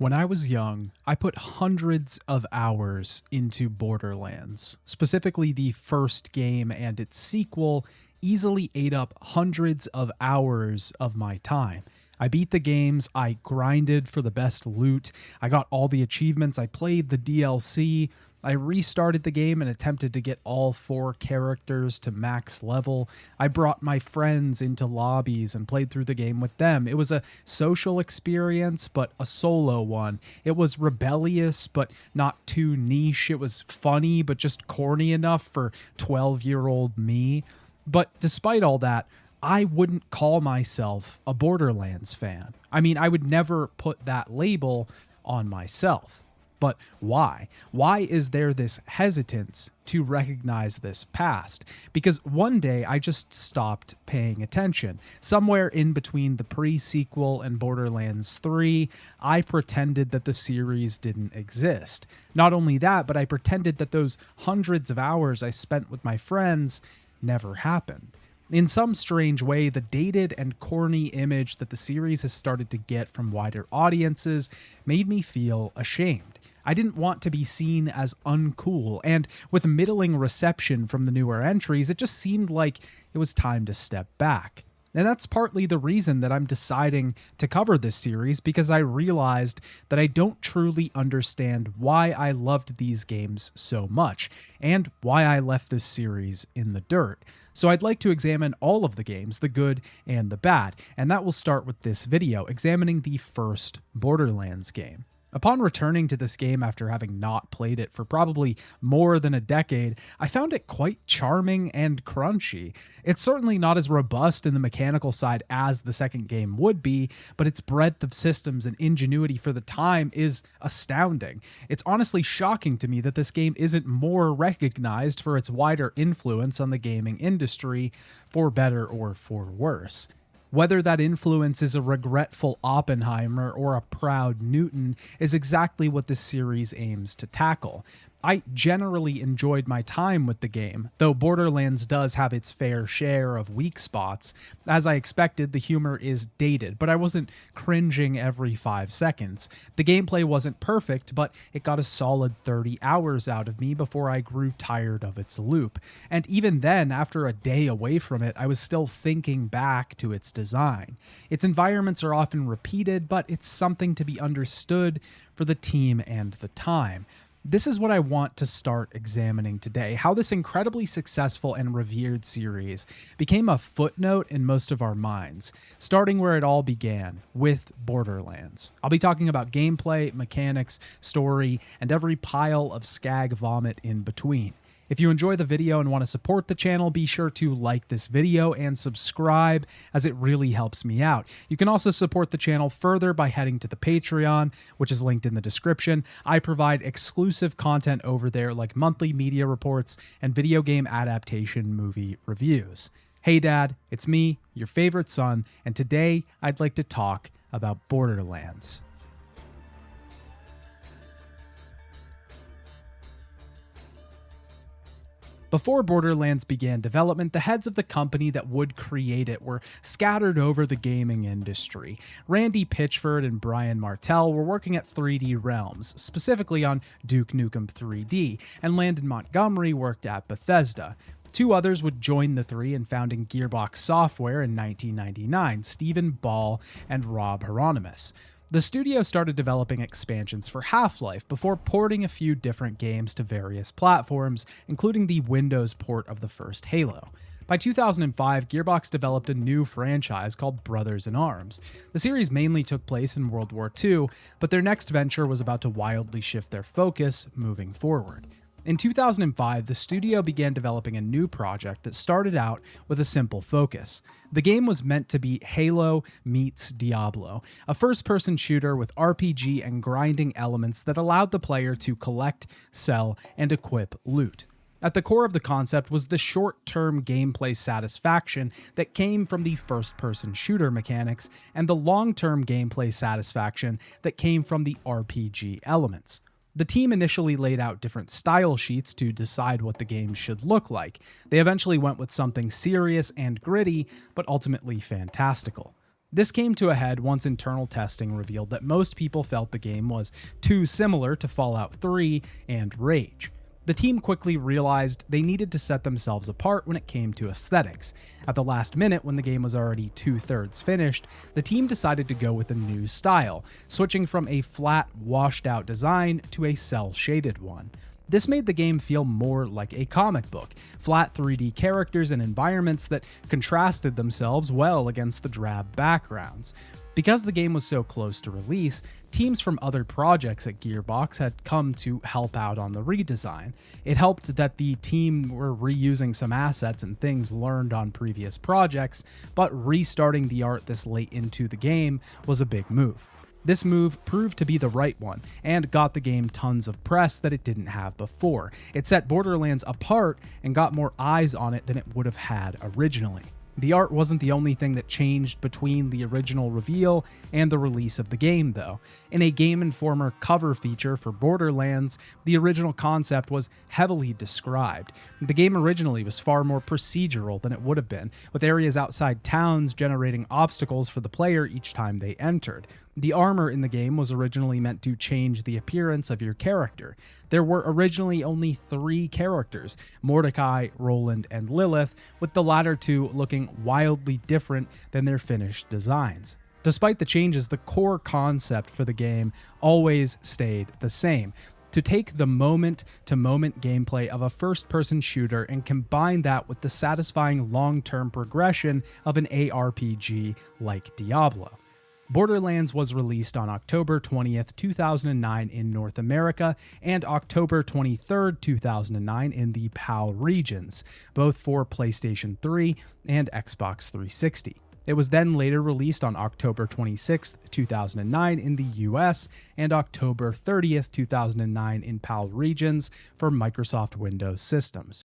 When I was young, I put hundreds of hours into Borderlands. Specifically, the first game and its sequel easily ate up hundreds of hours of my time. I beat the games, I grinded for the best loot, I got all the achievements, I played the DLC, I restarted the game and attempted to get all 4 characters to max level. I brought my friends into lobbies and played through the game with them. It was a social experience, but a solo one. It was rebellious, but not too niche. It was funny, but just corny enough for 12-year-old me. But despite all that, I wouldn't call myself a Borderlands fan. I mean, I would never put that label on myself. But why? Why is there this hesitance to recognize this past? Because one day I just stopped paying attention. Somewhere in between the pre-sequel and Borderlands 3, I pretended that the series didn't exist. Not only that, but I pretended that those hundreds of hours I spent with my friends never happened. In some strange way, the dated and corny image that the series has started to get from wider audiences made me feel ashamed. I didn't want to be seen as uncool, and with middling reception from the newer entries, it just seemed like it was time to step back. And that's partly the reason that I'm deciding to cover this series, because I realized that I don't truly understand why I loved these games so much, and why I left this series in the dirt. So I'd like to examine all of the games, the good and the bad, and that will start with this video, examining the first Borderlands game. Upon returning to this game after having not played it for probably more than a decade, I found it quite charming and crunchy. It's certainly not as robust in the mechanical side as the second game would be, but its breadth of systems and ingenuity for the time is astounding. It's honestly shocking to me that this game isn't more recognized for its wider influence on the gaming industry, for better or for worse. Whether that influence is a regretful Oppenheimer or a proud Newton is exactly what this series aims to tackle. I generally enjoyed my time with the game, though Borderlands does have its fair share of weak spots. As I expected, the humor is dated, but I wasn't cringing every 5 seconds. The gameplay wasn't perfect, but it got a solid 30 hours out of me before I grew tired of its loop. And even then, after a day away from it, I was still thinking back to its design. Its environments are often repeated, but it's something to be understood for the team and the time. This is what I want to start examining today, how this incredibly successful and revered series became a footnote in most of our minds, starting where it all began, with Borderlands. I'll be talking about gameplay, mechanics, story, and every pile of skag vomit in between. If you enjoy the video and want to support the channel, be sure to like this video and subscribe, as it really helps me out. You can also support the channel further by heading to the Patreon, which is linked in the description. I provide exclusive content over there, like monthly media reports and video game adaptation movie reviews. Hey Dad, it's me, your favorite son, and today I'd like to talk about Borderlands. Before Borderlands began development, the heads of the company that would create it were scattered over the gaming industry. Randy Pitchford and Brian Martell were working at 3D Realms, specifically on Duke Nukem 3D, and Landon Montgomery worked at Bethesda. 2 others would join the 3 in founding Gearbox Software in 1999, Stephen Ball and Rob Hieronymus. The studio started developing expansions for Half-Life before porting a few different games to various platforms, including the Windows port of the first Halo. By 2005, Gearbox developed a new franchise called Brothers in Arms. The series mainly took place in World War II, but their next venture was about to wildly shift their focus moving forward. In 2005, the studio began developing a new project that started out with a simple focus. The game was meant to be Halo meets Diablo, a first-person shooter with RPG and grinding elements that allowed the player to collect, sell, and equip loot. At the core of the concept was the short-term gameplay satisfaction that came from the first-person shooter mechanics and the long-term gameplay satisfaction that came from the RPG elements. The team initially laid out different style sheets to decide what the game should look like. They eventually went with something serious and gritty, but ultimately fantastical. This came to a head once internal testing revealed that most people felt the game was too similar to Fallout 3 and Rage. The team quickly realized they needed to set themselves apart when it came to aesthetics. At the last minute, when the game was already 2/3 finished, the team decided to go with a new style, switching from a flat, washed-out design to a cel-shaded one. This made the game feel more like a comic book, flat 3D characters and environments that contrasted themselves well against the drab backgrounds. Because the game was so close to release, teams from other projects at Gearbox had come to help out on the redesign. It helped that the team were reusing some assets and things learned on previous projects, but restarting the art this late into the game was a big move. This move proved to be the right one, and got the game tons of press that it didn't have before. It set Borderlands apart and got more eyes on it than it would have had originally. The art wasn't the only thing that changed between the original reveal and the release of the game, though. In a Game Informer cover feature for Borderlands, the original concept was heavily described. The game originally was far more procedural than it would have been, with areas outside towns generating obstacles for the player each time they entered. The armor in the game was originally meant to change the appearance of your character. There were originally only 3 characters, Mordecai, Roland, and Lilith, with the latter two looking wildly different than their finished designs. Despite the changes, the core concept for the game always stayed the same: to take the moment-to-moment gameplay of a first-person shooter and combine that with the satisfying long-term progression of an ARPG like Diablo. Borderlands was released on October 20th, 2009 in North America and October 23rd, 2009 in the PAL regions, both for PlayStation 3 and Xbox 360. It was then later released on October 26th, 2009 in the US and October 30th, 2009 in PAL regions for Microsoft Windows systems.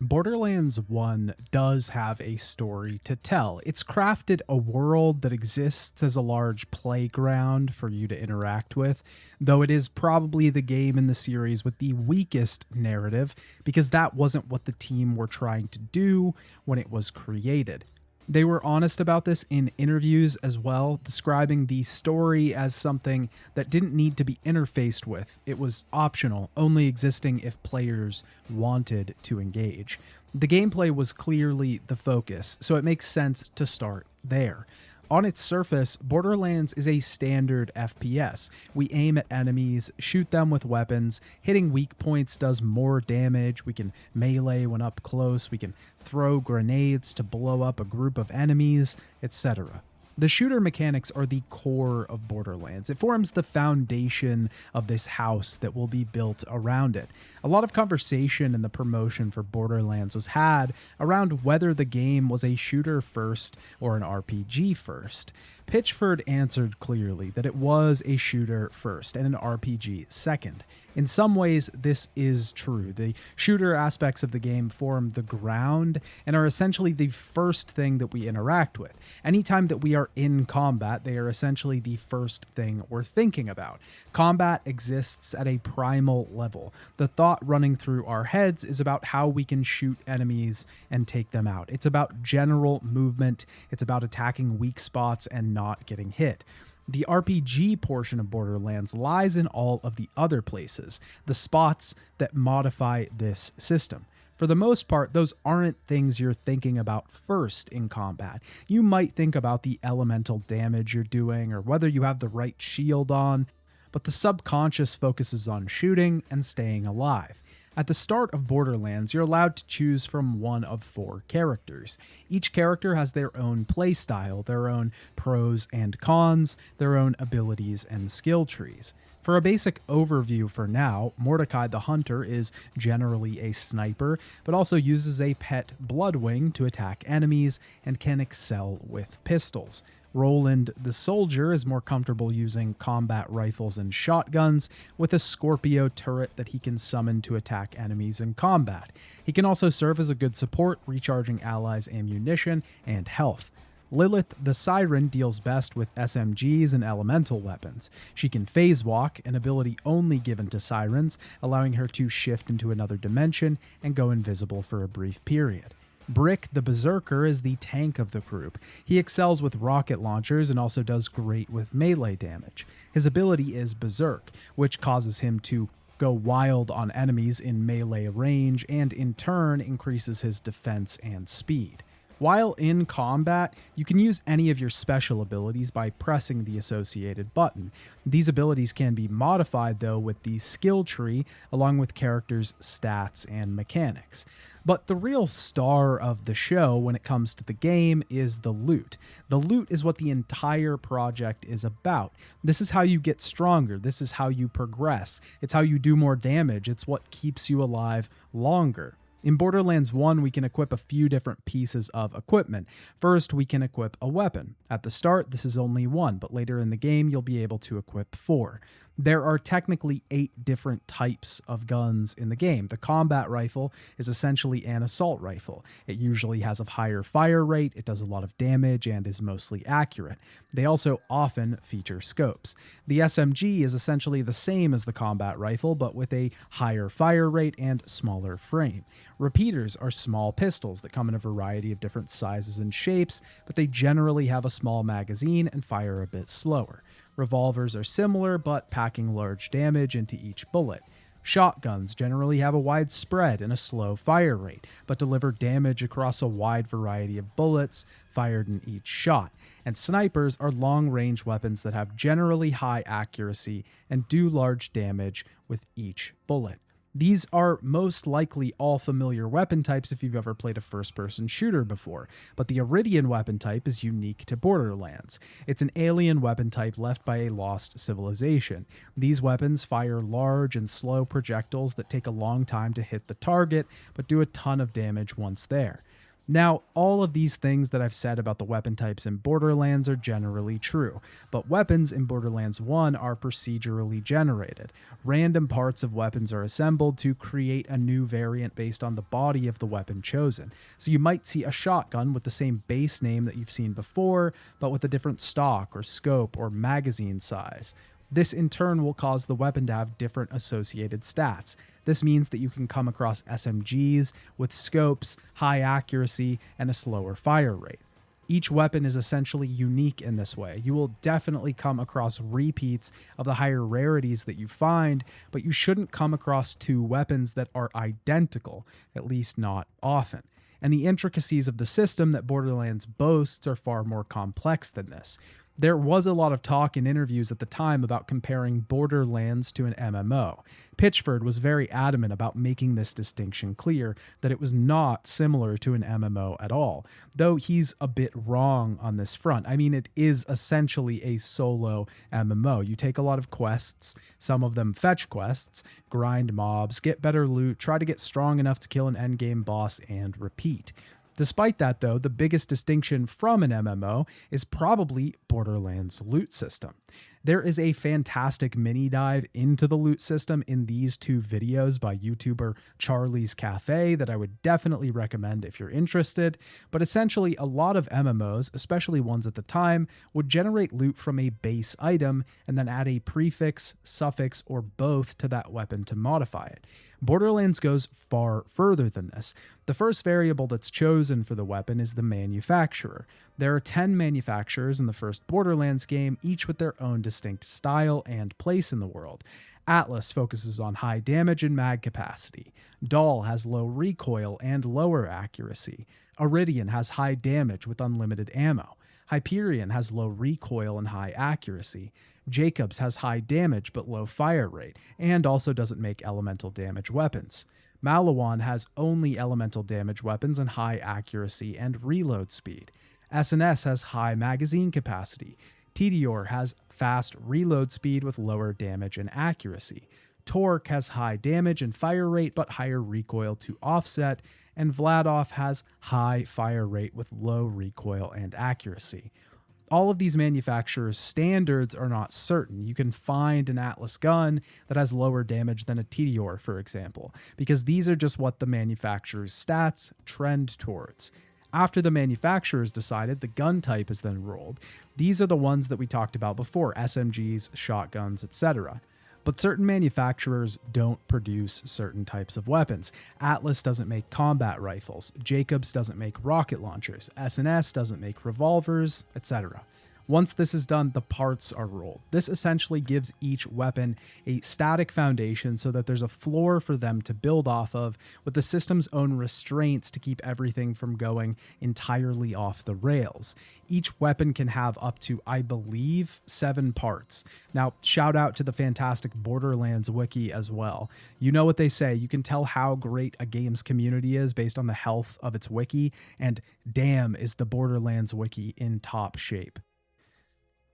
Borderlands 1 does have a story to tell. It's crafted a world that exists as a large playground for you to interact with, though it is probably the game in the series with the weakest narrative, because that wasn't what the team were trying to do when it was created. They were honest about this in interviews as well, describing the story as something that didn't need to be interfaced with. It was optional, only existing if players wanted to engage. The gameplay was clearly the focus, so it makes sense to start there. On its surface, Borderlands is a standard FPS. We aim at enemies, shoot them with weapons, hitting weak points does more damage, we can melee when up close, we can throw grenades to blow up a group of enemies, etc. The shooter mechanics are the core of Borderlands. It forms the foundation of this house that will be built around it. A lot of conversation in the promotion for Borderlands was had around whether the game was a shooter first or an RPG first. Pitchford answered clearly that it was a shooter first and an RPG second. In some ways, this is true. The shooter aspects of the game form the ground and are essentially the first thing that we interact with. Anytime that we are in combat, they are essentially the first thing we're thinking about. Combat exists at a primal level. The thought running through our heads is about how we can shoot enemies and take them out. It's about general movement. It's about attacking weak spots and not getting hit. The RPG portion of Borderlands lies in all of the other places, the spots that modify this system. For the most part, those aren't things you're thinking about first in combat. You might think about the elemental damage you're doing or whether you have the right shield on, but the subconscious focuses on shooting and staying alive. At the start of Borderlands, you're allowed to choose from one of 4 characters. Each character has their own playstyle, their own pros and cons, their own abilities and skill trees. For a basic overview for now, Mordecai the Hunter is generally a sniper, but also uses a pet Bloodwing to attack enemies and can excel with pistols. Roland the Soldier is more comfortable using combat rifles and shotguns, with a Scorpio turret that he can summon to attack enemies in combat. He can also serve as a good support, recharging allies' ammunition and health. Lilith the Siren deals best with SMGs and elemental weapons. She can phase walk, an ability only given to Sirens, allowing her to shift into another dimension and go invisible for a brief period. Brick the Berserker is the tank of the group. He excels with rocket launchers and also does great with melee damage. His ability is Berserk, which causes him to go wild on enemies in melee range and in turn increases his defense and speed. While in combat, you can use any of your special abilities by pressing the associated button. These abilities can be modified though with the skill tree along with characters' stats and mechanics. But the real star of the show when it comes to the game is the loot. The loot is what the entire project is about. This is how you get stronger. This is how you progress. It's how you do more damage. It's what keeps you alive longer. In Borderlands 1, we can equip a few different pieces of equipment. First, we can equip a weapon. At the start, this is only one, but later in the game, you'll be able to equip 4. There are technically 8 different types of guns in the game. The combat rifle is essentially an assault rifle. It usually has a higher fire rate, it does a lot of damage, and is mostly accurate. They also often feature scopes. The SMG is essentially the same as the combat rifle, but with a higher fire rate and smaller frame. Repeaters are small pistols that come in a variety of different sizes and shapes, but they generally have a small magazine and fire a bit slower. Revolvers are similar, but packing large damage into each bullet. Shotguns generally have a wide spread and a slow fire rate, but deliver damage across a wide variety of bullets fired in each shot. And snipers are long-range weapons that have generally high accuracy and do large damage with each bullet. These are most likely all familiar weapon types if you've ever played a first-person shooter before, but the Iridian weapon type is unique to Borderlands. It's an alien weapon type left by a lost civilization. These weapons fire large and slow projectiles that take a long time to hit the target, but do a ton of damage once there. Now, all of these things that I've said about the weapon types in Borderlands are generally true, but weapons in Borderlands 1 are procedurally generated. Random parts of weapons are assembled to create a new variant based on the body of the weapon chosen. So you might see a shotgun with the same base name that you've seen before, but with a different stock or scope or magazine size. This in turn will cause the weapon to have different associated stats. This means that you can come across SMGs with scopes, high accuracy, and a slower fire rate. Each weapon is essentially unique in this way. You will definitely come across repeats of the higher rarities that you find, but you shouldn't come across 2 weapons that are identical, at least not often. And the intricacies of the system that Borderlands boasts are far more complex than this. There was a lot of talk in interviews at the time about comparing Borderlands to an MMO. Pitchford was very adamant about making this distinction clear, that it was not similar to an MMO at all, though he's a bit wrong on this front. I mean, it is essentially a solo MMO. You take a lot of quests, some of them fetch quests, grind mobs, get better loot, try to get strong enough to kill an endgame boss, and repeat. Despite that, though, the biggest distinction from an MMO is probably Borderlands' loot system. There is a fantastic mini dive into the loot system in these 2 videos by YouTuber Charlie's Cafe that I would definitely recommend if you're interested, but essentially a lot of MMOs, especially ones at the time, would generate loot from a base item and then add a prefix, suffix, or both to that weapon to modify it. Borderlands goes far further than this. The first variable that's chosen for the weapon is the manufacturer. There are 10 manufacturers in the first Borderlands game, each with their own distinct style and place in the world. Atlas focuses on high damage and mag capacity. Dahl has low recoil and lower accuracy. Iridian has high damage with unlimited ammo. Hyperion has low recoil and high accuracy. Jacobs has high damage but low fire rate, and also doesn't make elemental damage weapons. Malawan has only elemental damage weapons and high accuracy and reload speed. S&S has high magazine capacity. Tediore has fast reload speed with lower damage and accuracy. Torque has high damage and fire rate but higher recoil to offset, and Vladov has high fire rate with low recoil and accuracy. All of these manufacturers' standards are not certain. You can find an Atlas gun that has lower damage than a Tediore, for example, because these are just what the manufacturer's stats trend towards. After the manufacturers decided, the gun type is then rolled. These are the ones that we talked about before, SMGs, shotguns, etc. But certain manufacturers don't produce certain types of weapons. Atlas doesn't make combat rifles, Jacobs doesn't make rocket launchers, S&S doesn't make revolvers, etc. Once this is done, the parts are rolled. This essentially gives each weapon a static foundation so that there's a floor for them to build off of, with the system's own restraints to keep everything from going entirely off the rails. Each weapon can have up to, I believe, 7 parts. Now, shout out to the fantastic Borderlands wiki as well. You know what they say, you can tell how great a game's community is based on the health of its wiki, and damn is the Borderlands wiki in top shape.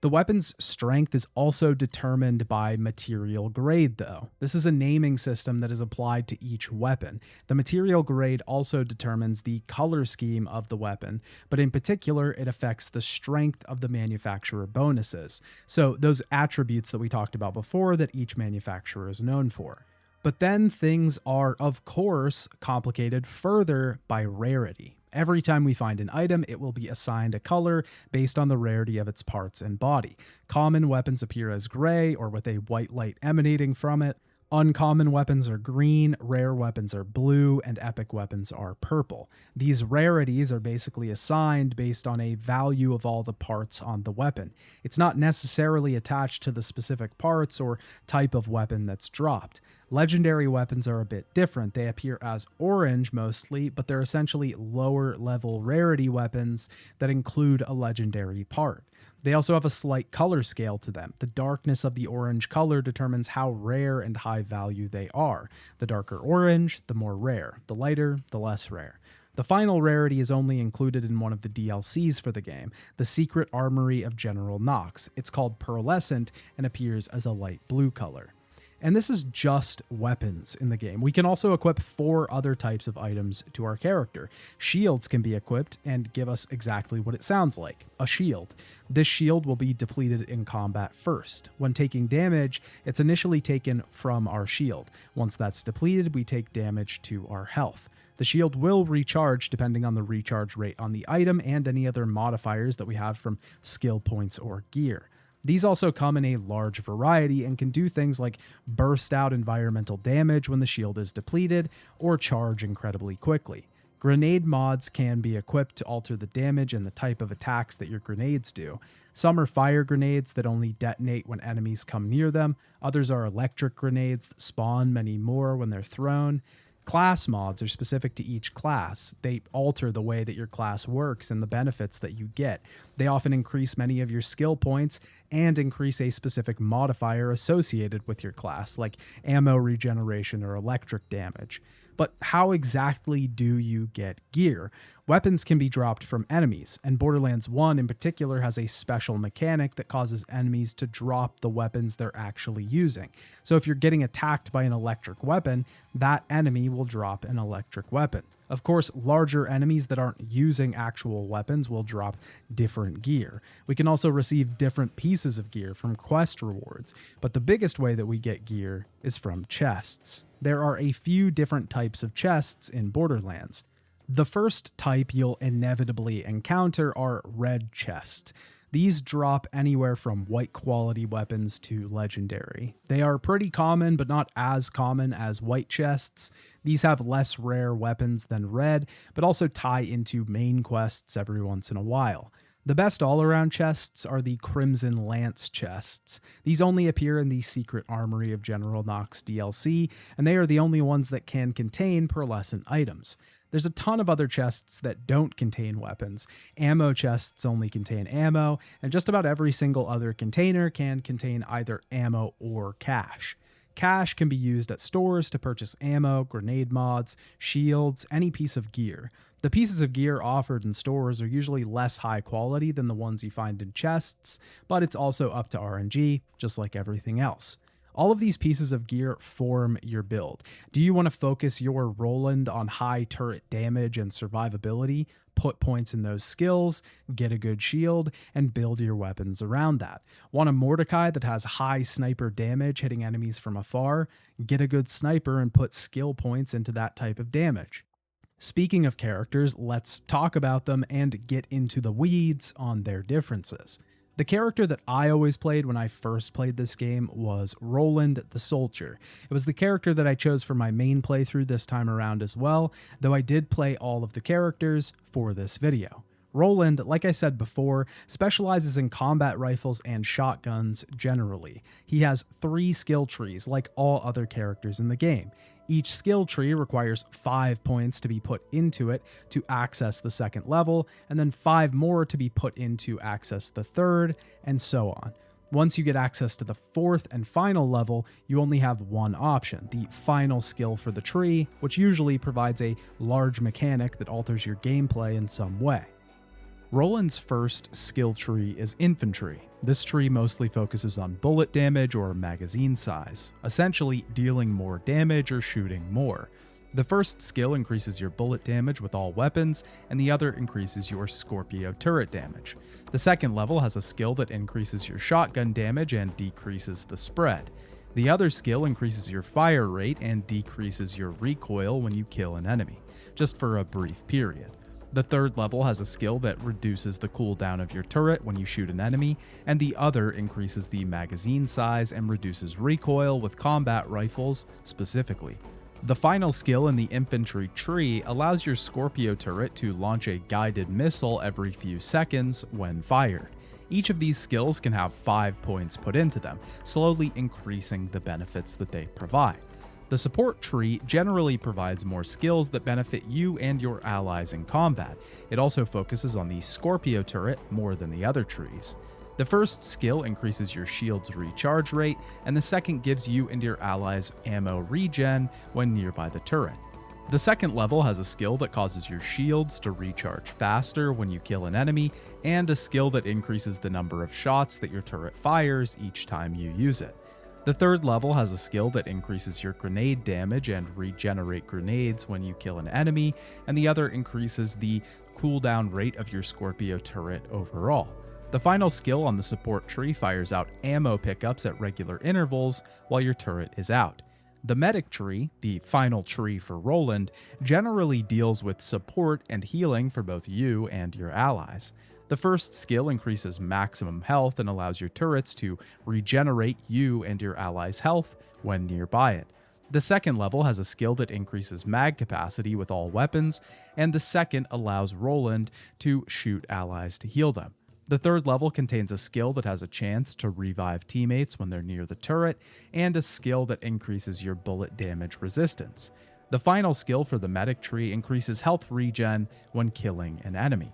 The weapon's strength is also determined by material grade, though. This is a naming system that is applied to each weapon. The material grade also determines the color scheme of the weapon, but in particular, it affects the strength of the manufacturer bonuses. So those attributes that we talked about before that each manufacturer is known for. But then things are, of course, complicated further by rarity. Every time we find an item, it will be assigned a color based on the rarity of its parts and body. Common weapons appear as gray or with a white light emanating from it. Uncommon weapons are green, rare weapons are blue, and epic weapons are purple. These rarities are basically assigned based on a value of all the parts on the weapon. It's not necessarily attached to the specific parts or type of weapon that's dropped. Legendary weapons are a bit different. They appear as orange mostly, but they're essentially lower level rarity weapons that include a legendary part. They also have a slight color scale to them. The darkness of the orange color determines how rare and high value they are. The darker orange, the more rare. The lighter, the less rare. The final rarity is only included in one of the DLCs for the game, the Secret Armory of General Knox. It's called Pearlescent and appears as a light blue color. And this is just weapons in the game. We can also equip 4 other types of items to our character. Shields can be equipped and give us exactly what it sounds like, a shield. This shield will be depleted in combat first. When taking damage, it's initially taken from our shield. Once that's depleted, we take damage to our health. The shield will recharge depending on the recharge rate on the item and any other modifiers that we have from skill points or gear. These also come in a large variety and can do things like burst out environmental damage when the shield is depleted or charge incredibly quickly. Grenade mods can be equipped to alter the damage and the type of attacks that your grenades do. Some are fire grenades that only detonate when enemies come near them. Others are electric grenades that spawn many more when they're thrown. Class mods are specific to each class. They alter the way that your class works and the benefits that you get. They often increase many of your skill points and increase a specific modifier associated with your class, like ammo regeneration or electric damage. But how exactly do you get gear? Weapons can be dropped from enemies, and Borderlands 1 in particular has a special mechanic that causes enemies to drop the weapons they're actually using. So if you're getting attacked by an electric weapon, that enemy will drop an electric weapon. Of course, larger enemies that aren't using actual weapons will drop different gear. We can also receive different pieces of gear from quest rewards, but the biggest way that we get gear is from chests. There are a few different types of chests in Borderlands. The first type you'll inevitably encounter are red chests. These drop anywhere from white quality weapons to legendary. They are pretty common, but not as common as white chests. These have less rare weapons than red, but also tie into main quests every once in a while. The best all-around chests are the Crimson Lance chests. These only appear in the Secret Armory of General Knox DLC, and they are the only ones that can contain pearlescent items. There's a ton of other chests that don't contain weapons. Ammo chests only contain ammo, and just about every single other container can contain either ammo or cash. Cash can be used at stores to purchase ammo, grenade mods, shields, any piece of gear. The pieces of gear offered in stores are usually less high quality than the ones you find in chests, but it's also up to RNG, just like everything else. All of these pieces of gear form your build. Do you want to focus your Roland on high turret damage and survivability, put points in those skills, get a good shield, and build your weapons around that? Want a Mordecai that has high sniper damage hitting enemies from afar? Get a good sniper and put skill points into that type of damage. Speaking of characters, let's talk about them and get into the weeds on their differences. The character that I always played when I first played this game was Roland the Soldier. It was the character that I chose for my main playthrough this time around as well, though I did play all of the characters for this video. Roland, like I said before, specializes in combat rifles and shotguns generally. He has 3 skill trees like all other characters in the game. Each skill tree requires 5 points to be put into it to access the second level, and then 5 more to be put in to access the third, and so on. Once you get access to the 4th and final level, you only have one option, the final skill for the tree, which usually provides a large mechanic that alters your gameplay in some way. Roland's first skill tree is infantry. This tree mostly focuses on bullet damage or magazine size, essentially dealing more damage or shooting more. The first skill increases your bullet damage with all weapons, and the other increases your Scorpio turret damage. The second level has a skill that increases your shotgun damage and decreases the spread. The other skill increases your fire rate and decreases your recoil when you kill an enemy, just for a brief period. The third level has a skill that reduces the cooldown of your turret when you shoot an enemy, and the other increases the magazine size and reduces recoil with combat rifles specifically. The final skill in the infantry tree allows your Scorpio turret to launch a guided missile every few seconds when fired. Each of these skills can have 5 points put into them, slowly increasing the benefits that they provide. The support tree generally provides more skills that benefit you and your allies in combat. It also focuses on the Scorpio turret more than the other trees. The first skill increases your shield's recharge rate, and the second gives you and your allies ammo regen when nearby the turret. The second level has a skill that causes your shields to recharge faster when you kill an enemy, and a skill that increases the number of shots that your turret fires each time you use it. The third level has a skill that increases your grenade damage and regenerate grenades when you kill an enemy, and the other increases the cooldown rate of your Scorpio turret overall. The final skill on the support tree fires out ammo pickups at regular intervals while your turret is out. The medic tree, the final tree for Roland, generally deals with support and healing for both you and your allies. The first skill increases maximum health and allows your turrets to regenerate you and your allies' health when nearby it. The second level has a skill that increases mag capacity with all weapons, and the second allows Roland to shoot allies to heal them. The third level contains a skill that has a chance to revive teammates when they're near the turret, and a skill that increases your bullet damage resistance. The final skill for the medic tree increases health regen when killing an enemy.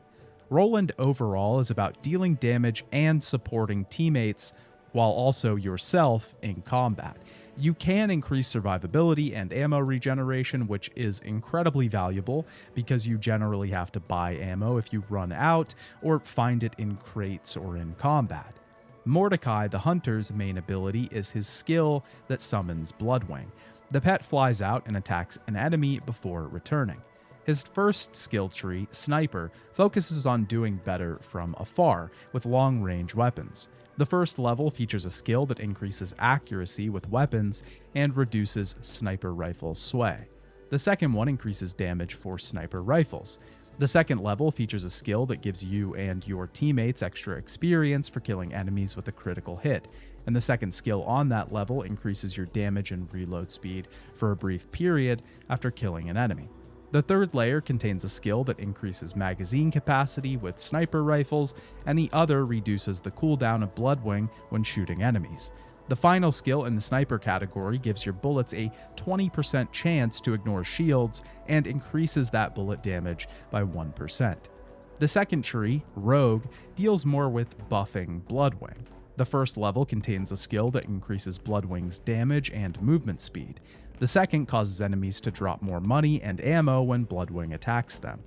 Roland overall is about dealing damage and supporting teammates while also yourself in combat. You can increase survivability and ammo regeneration, which is incredibly valuable because you generally have to buy ammo if you run out or find it in crates or in combat. Mordecai, the hunter's main ability, is his skill that summons Bloodwing. The pet flies out and attacks an enemy before returning. His first skill tree, Sniper, focuses on doing better from afar with long-range weapons. The first level features a skill that increases accuracy with weapons and reduces sniper rifle sway. The second one increases damage for sniper rifles. The second level features a skill that gives you and your teammates extra experience for killing enemies with a critical hit, and the second skill on that level increases your damage and reload speed for a brief period after killing an enemy. The third layer contains a skill that increases magazine capacity with sniper rifles, and the other reduces the cooldown of Bloodwing when shooting enemies. The final skill in the sniper category gives your bullets a 20% chance to ignore shields and increases that bullet damage by 1%. The second tree, Rogue, deals more with buffing Bloodwing. The first level contains a skill that increases Bloodwing's damage and movement speed. The second causes enemies to drop more money and ammo when Bloodwing attacks them.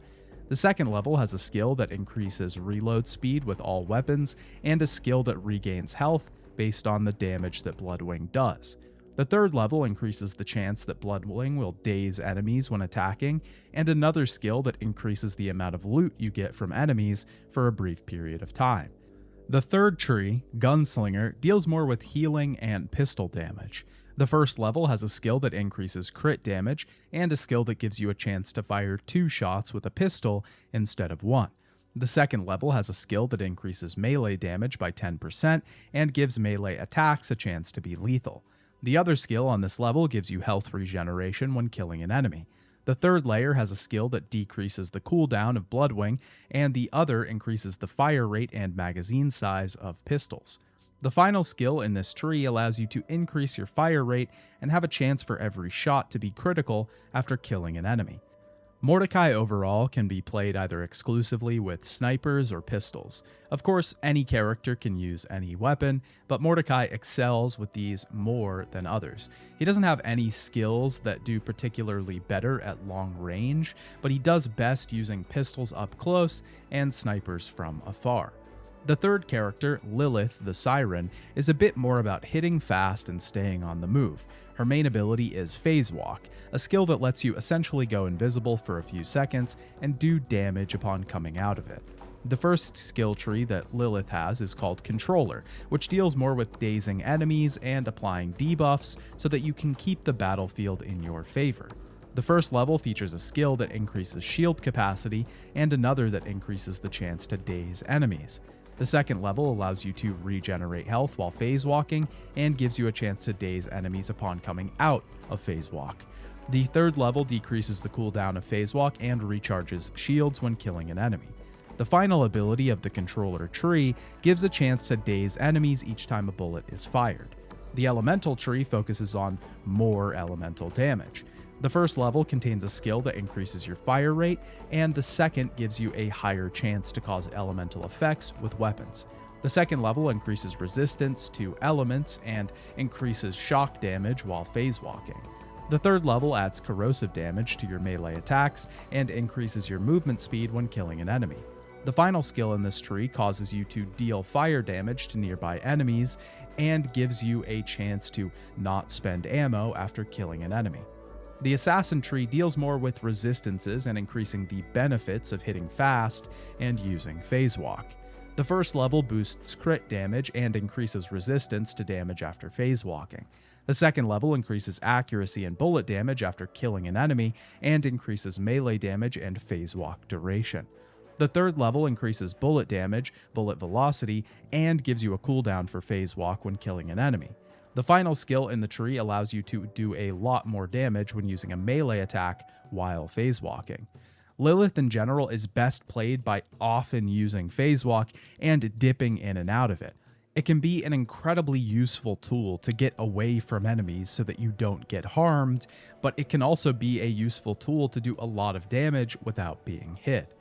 The second level has a skill that increases reload speed with all weapons, and a skill that regains health based on the damage that Bloodwing does. The third level increases the chance that Bloodwing will daze enemies when attacking, and another skill that increases the amount of loot you get from enemies for a brief period of time. The third tree, Gunslinger, deals more with healing and pistol damage. The first level has a skill that increases crit damage, and a skill that gives you a chance to fire 2 shots with a pistol instead of 1. The second level has a skill that increases melee damage by 10% and gives melee attacks a chance to be lethal. The other skill on this level gives you health regeneration when killing an enemy. The third layer has a skill that decreases the cooldown of Bloodwing, and the other increases the fire rate and magazine size of pistols. The final skill in this tree allows you to increase your fire rate and have a chance for every shot to be critical after killing an enemy. Mordecai overall can be played either exclusively with snipers or pistols. Of course, any character can use any weapon, but Mordecai excels with these more than others. He doesn't have any skills that do particularly better at long range, but he does best using pistols up close and snipers from afar. The third character, Lilith the Siren, is a bit more about hitting fast and staying on the move. Her main ability is Phase Walk, a skill that lets you essentially go invisible for a few seconds and do damage upon coming out of it. The first skill tree that Lilith has is called Controller, which deals more with dazing enemies and applying debuffs so that you can keep the battlefield in your favor. The first level features a skill that increases shield capacity and another that increases the chance to daze enemies. The second level allows you to regenerate health while phase walking and gives you a chance to daze enemies upon coming out of phase walk. The third level decreases the cooldown of phase walk and recharges shields when killing an enemy. The final ability of the controller tree gives a chance to daze enemies each time a bullet is fired. The elemental tree focuses on more elemental damage. The first level contains a skill that increases your fire rate, and the second gives you a higher chance to cause elemental effects with weapons. The second level increases resistance to elements and increases shock damage while phase walking. The third level adds corrosive damage to your melee attacks and increases your movement speed when killing an enemy. The final skill in this tree causes you to deal fire damage to nearby enemies and gives you a chance to not spend ammo after killing an enemy. The Assassin tree deals more with resistances and increasing the benefits of hitting fast and using phase walk. The first level boosts crit damage and increases resistance to damage after phase walking. The second level increases accuracy and bullet damage after killing an enemy and increases melee damage and phase walk duration. The third level increases bullet damage, bullet velocity, and gives you a cooldown for phase walk when killing an enemy. The final skill in the tree allows you to do a lot more damage when using a melee attack while phase walking. Lilith in general is best played by often using phase walk and dipping in and out of it. It can be an incredibly useful tool to get away from enemies so that you don't get harmed, but it can also be a useful tool to do a lot of damage without being hit.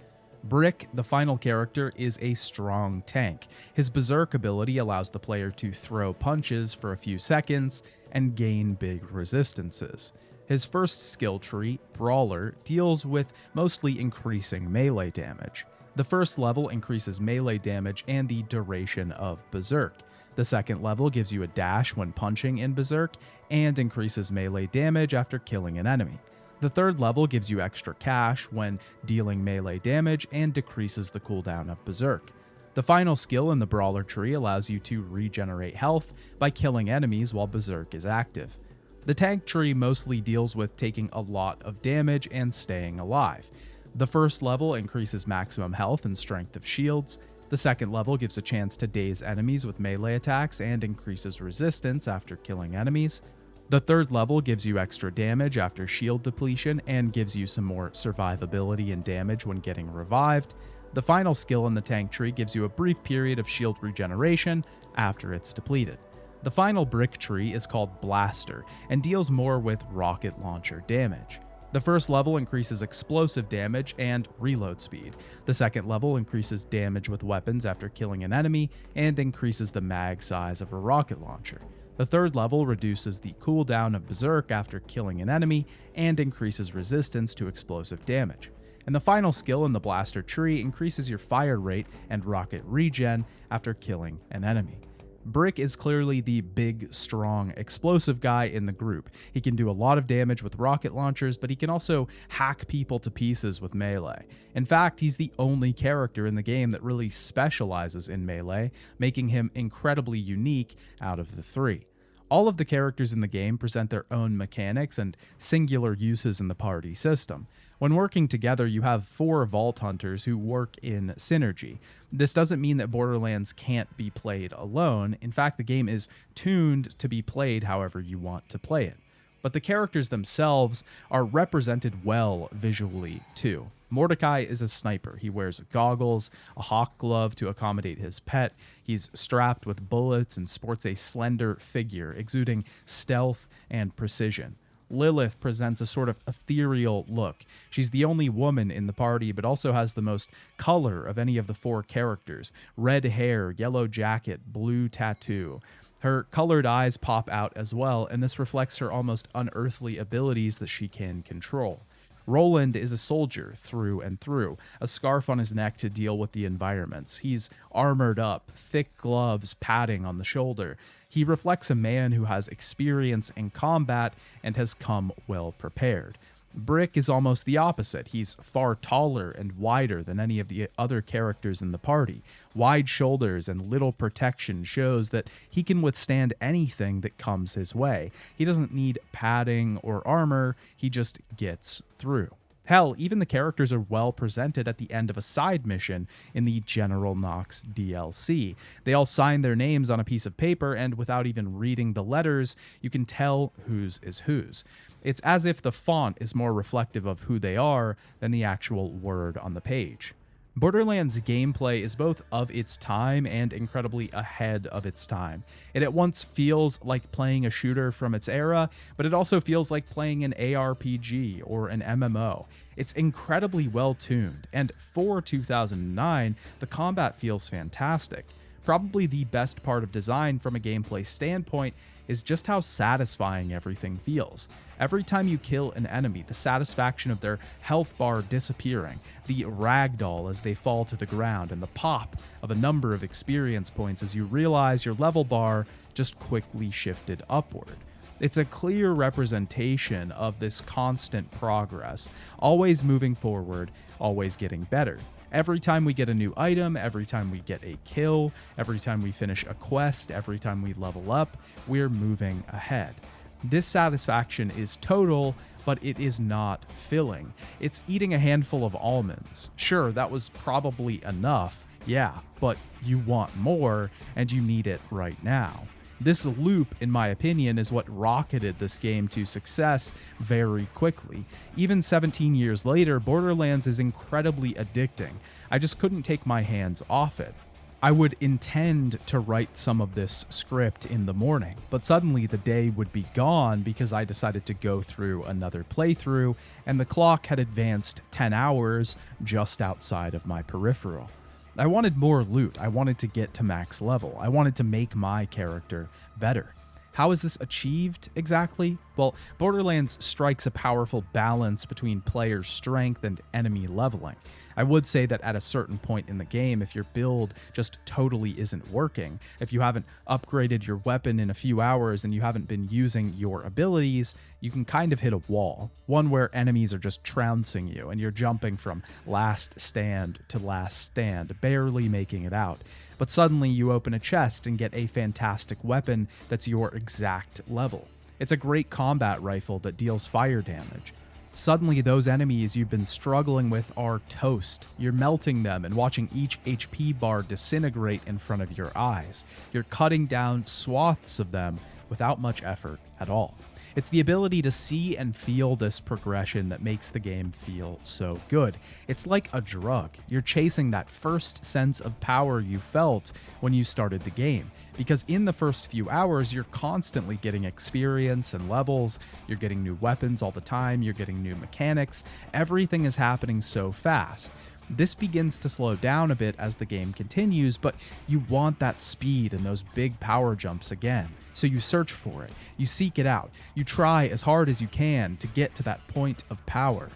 Brick, the final character, is a strong tank. His Berserk ability allows the player to throw punches for a few seconds and gain big resistances. His first skill tree, Brawler, deals with mostly increasing melee damage. The first level increases melee damage and the duration of Berserk. The second level gives you a dash when punching in Berserk and increases melee damage after killing an enemy. The third level gives you extra cash when dealing melee damage and decreases the cooldown of Berserk. The final skill in the Brawler tree allows you to regenerate health by killing enemies while Berserk is active. The tank tree mostly deals with taking a lot of damage and staying alive. The first level increases maximum health and strength of shields. The second level gives a chance to daze enemies with melee attacks and increases resistance after killing enemies. The third level gives you extra damage after shield depletion and gives you some more survivability and damage when getting revived. The final skill in the tank tree gives you a brief period of shield regeneration after it's depleted. The final brick tree is called Blaster and deals more with rocket launcher damage. The first level increases explosive damage and reload speed. The second level increases damage with weapons after killing an enemy and increases the mag size of a rocket launcher. The third level reduces the cooldown of Berserk after killing an enemy and increases resistance to explosive damage. And the final skill in the Blaster tree increases your fire rate and rocket regen after killing an enemy. Brick is clearly the big, strong, explosive guy in the group. He can do a lot of damage with rocket launchers, but he can also hack people to pieces with melee. In fact, he's the only character in the game that really specializes in melee, making him incredibly unique out of the three. All of the characters in the game present their own mechanics and singular uses in the party system. When working together, you have 4 Vault Hunters who work in synergy. This doesn't mean that Borderlands can't be played alone. In fact, the game is tuned to be played however you want to play it. But the characters themselves are represented well visually, too. Mordecai is a sniper. He wears goggles, a hawk glove to accommodate his pet. He's strapped with bullets and sports a slender figure, exuding stealth and precision. Lilith presents a sort of ethereal look. She's the only woman in the party, but also has the most color of any of the 4 characters. Red hair, yellow jacket, blue tattoo. Her colored eyes pop out as well, and this reflects her almost unearthly abilities that she can control. Roland is a soldier through and through, a scarf on his neck to deal with the environments. He's armored up, thick gloves, padding on the shoulder. He reflects a man who has experience in combat and has come well prepared. Brick is almost the opposite. He's far taller and wider than any of the other characters in the party. Wide shoulders and little protection shows that he can withstand anything that comes his way. He doesn't need padding or armor, he just gets through. Hell, even the characters are well presented at the end of a side mission in the General Knox DLC. They all sign their names on a piece of paper, and without even reading the letters, you can tell whose is whose. It's as if the font is more reflective of who they are than the actual word on the page. Borderlands gameplay is both of its time and incredibly ahead of its time. It at once feels like playing a shooter from its era, but it also feels like playing an ARPG or an MMO. It's incredibly well tuned, and for 2009, the combat feels fantastic. Probably the best part of design from a gameplay standpoint is just how satisfying everything feels. Every time you kill an enemy, the satisfaction of their health bar disappearing, the ragdoll as they fall to the ground, and the pop of a number of experience points as you realize your level bar just quickly shifted upward. It's a clear representation of this constant progress, always moving forward, always getting better. Every time we get a new item, every time we get a kill, every time we finish a quest, every time we level up, we're moving ahead. This satisfaction is total, but it is not filling. It's eating a handful of almonds. Sure, that was probably enough, yeah, but you want more, and you need it right now. This loop, in my opinion, is what rocketed this game to success very quickly. Even 17 years later, Borderlands is incredibly addicting. I just couldn't take my hands off it. I would intend to write some of this script in the morning, but suddenly the day would be gone because I decided to go through another playthrough, and the clock had advanced 10 hours just outside of my peripheral. I wanted more loot. I wanted to get to max level. I wanted to make my character better. How is this achieved exactly? Well, Borderlands strikes a powerful balance between player strength and enemy leveling. I would say that at a certain point in the game, if your build just totally isn't working, if you haven't upgraded your weapon in a few hours and you haven't been using your abilities, you can kind of hit a wall. One where enemies are just trouncing you and you're jumping from last stand to last stand, barely making it out. But suddenly you open a chest and get a fantastic weapon that's your exact level. It's a great combat rifle that deals fire damage. Suddenly, those enemies you've been struggling with are toast. You're melting them and watching each HP bar disintegrate in front of your eyes. You're cutting down swaths of them without much effort at all. It's the ability to see and feel this progression that makes the game feel so good. It's like a drug. You're chasing that first sense of power you felt when you started the game, because in the first few hours, you're constantly getting experience and levels, you're getting new weapons all the time, you're getting new mechanics, everything is happening so fast. This begins to slow down a bit as the game continues, but you want that speed and those big power jumps again. So you search for it, you seek it out, you try as hard as you can to get to that point of power.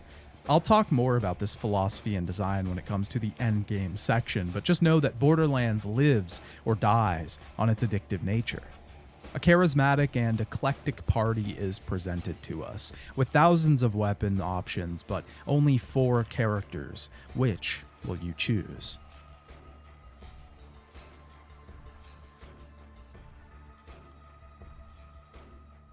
I'll talk more about this philosophy and design when it comes to the endgame section, but just know that Borderlands lives or dies on its addictive nature. A charismatic and eclectic party is presented to us, with thousands of weapon options, but only 4 characters. Which will you choose?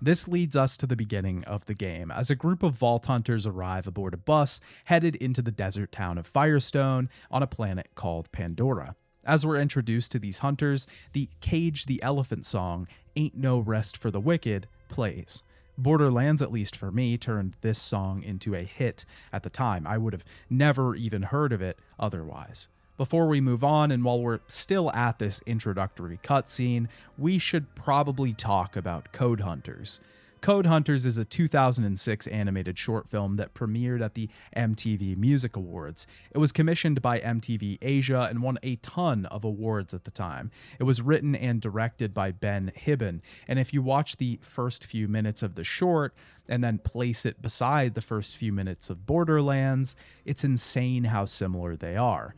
This leads us to the beginning of the game, as a group of Vault Hunters arrive aboard a bus headed into the desert town of Firestone on a planet called Pandora. As we're introduced to these hunters, the Cage the Elephant song, Ain't No Rest for the Wicked, plays. Borderlands, at least for me, turned this song into a hit at the time. I would have never even heard of it otherwise. Before we move on, and while we're still at this introductory cutscene, we should probably talk about Code Hunters. Code Hunters is a 2006 animated short film that premiered at the MTV Music Awards. It was commissioned by MTV Asia and won a ton of awards at the time. It was written and directed by Ben Hibben, and if you watch the first few minutes of the short and then place it beside the first few minutes of Borderlands, it's insane how similar they are.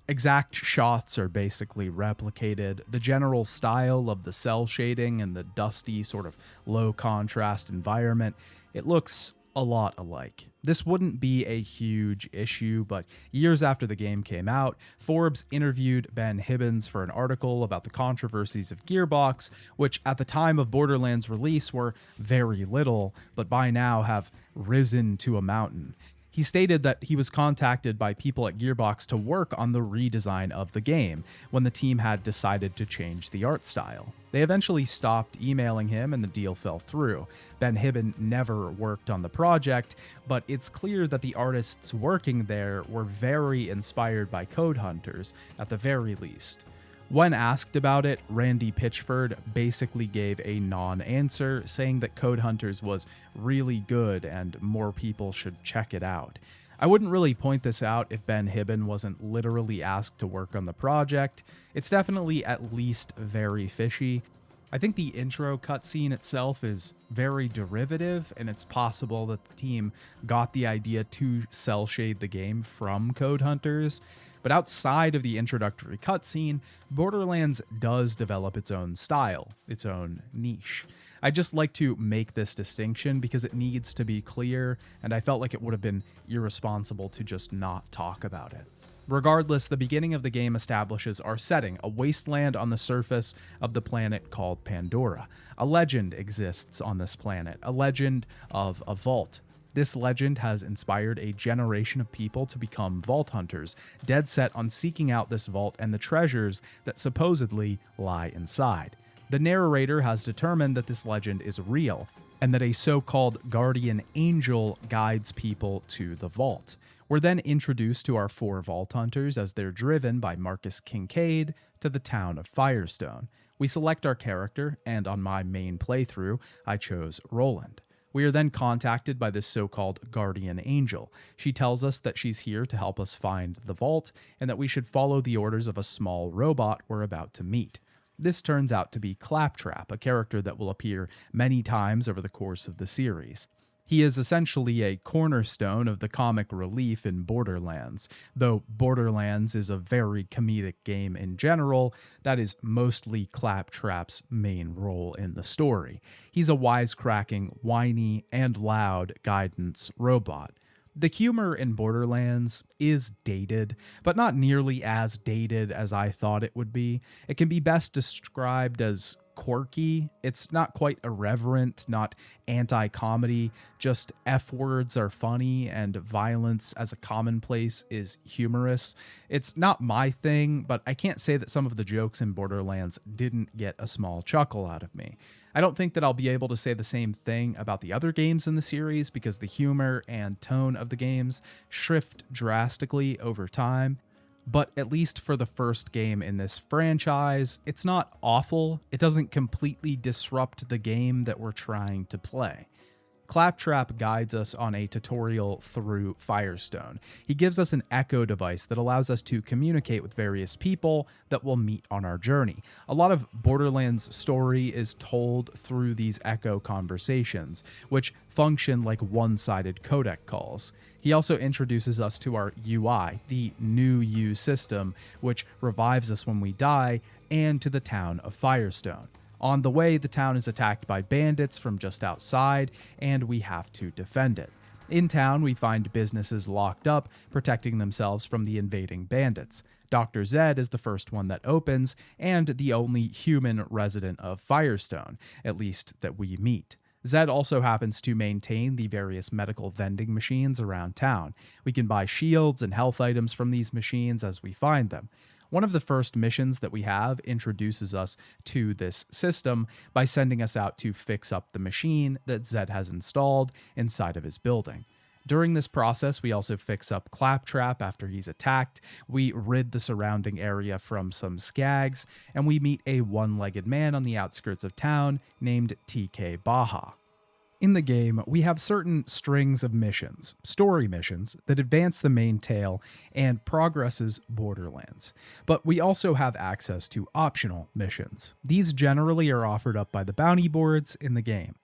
Exact shots are basically replicated. The general style of the cell shading and the dusty, sort of low contrast environment, it looks a lot alike. This wouldn't be a huge issue, but years after the game came out, Forbes interviewed Ben Hibbins for an article about the controversies of Gearbox, which at the time of Borderlands' release were very little, but by now have risen to a mountain. He stated that he was contacted by people at Gearbox to work on the redesign of the game when the team had decided to change the art style. They eventually stopped emailing him and the deal fell through. Ben Hibben never worked on the project, but it's clear that the artists working there were very inspired by Code Hunters, at the very least. When asked about it, Randy Pitchford basically gave a non-answer, saying that Code Hunters was really good and more people should check it out. I wouldn't really point this out if Ben Hibben wasn't literally asked to work on the project. It's definitely at least very fishy. I think the intro cutscene itself is very derivative, and it's possible that the team got the idea to cel shade the game from Code Hunters. But outside of the introductory cutscene, Borderlands does develop its own style, its own niche. I just like to make this distinction because it needs to be clear, and I felt like it would have been irresponsible to just not talk about it. Regardless, the beginning of the game establishes our setting, a wasteland on the surface of the planet called Pandora. A legend exists on this planet, a legend of a vault. This legend has inspired a generation of people to become vault hunters, dead set on seeking out this vault and the treasures that supposedly lie inside. The narrator has determined that this legend is real, and that a so-called guardian angel guides people to the vault. We're then introduced to our 4 vault hunters as they're driven by Marcus Kincaid to the town of Firestone. We select our character, and on my main playthrough, I chose Roland. We are then contacted by this so-called guardian angel. She tells us that she's here to help us find the vault, and that we should follow the orders of a small robot we're about to meet. This turns out to be Claptrap, a character that will appear many times over the course of the series. He is essentially a cornerstone of the comic relief in Borderlands. Though Borderlands is a very comedic game in general, that is mostly Claptrap's main role in the story. He's a wisecracking, whiny, and loud guidance robot. The humor in Borderlands is dated, but not nearly as dated as I thought it would be. It can be best described as quirky. It's not quite irreverent, not anti-comedy, just F-words are funny and violence as a commonplace is humorous. It's not my thing, but I can't say that some of the jokes in Borderlands didn't get a small chuckle out of me. I don't think that I'll be able to say the same thing about the other games in the series because the humor and tone of the games shift drastically over time. But at least for the first game in this franchise, it's not awful. It doesn't completely disrupt the game that we're trying to play. Claptrap guides us on a tutorial through Firestone. He gives us an echo device that allows us to communicate with various people that we'll meet on our journey. A lot of Borderlands' story is told through these echo conversations, which function like one-sided codec calls. He also introduces us to our UI, the New You system, which revives us when we die, and to the town of Firestone. On the way, the town is attacked by bandits from just outside, and we have to defend it. In town, we find businesses locked up, protecting themselves from the invading bandits. Dr. Zed is the first one that opens, and the only human resident of Firestone, at least that we meet. Zed also happens to maintain the various medical vending machines around town. We can buy shields and health items from these machines as we find them. One of the first missions that we have introduces us to this system by sending us out to fix up the machine that Zed has installed inside of his building. During this process, we also fix up Claptrap after he's attacked, we rid the surrounding area from some skags, and we meet a one-legged man on the outskirts of town named TK Baha. In the game, we have certain strings of missions, story missions, that advance the main tale and progresses Borderlands. But we also have access to optional missions. These generally are offered up by the bounty boards in the game.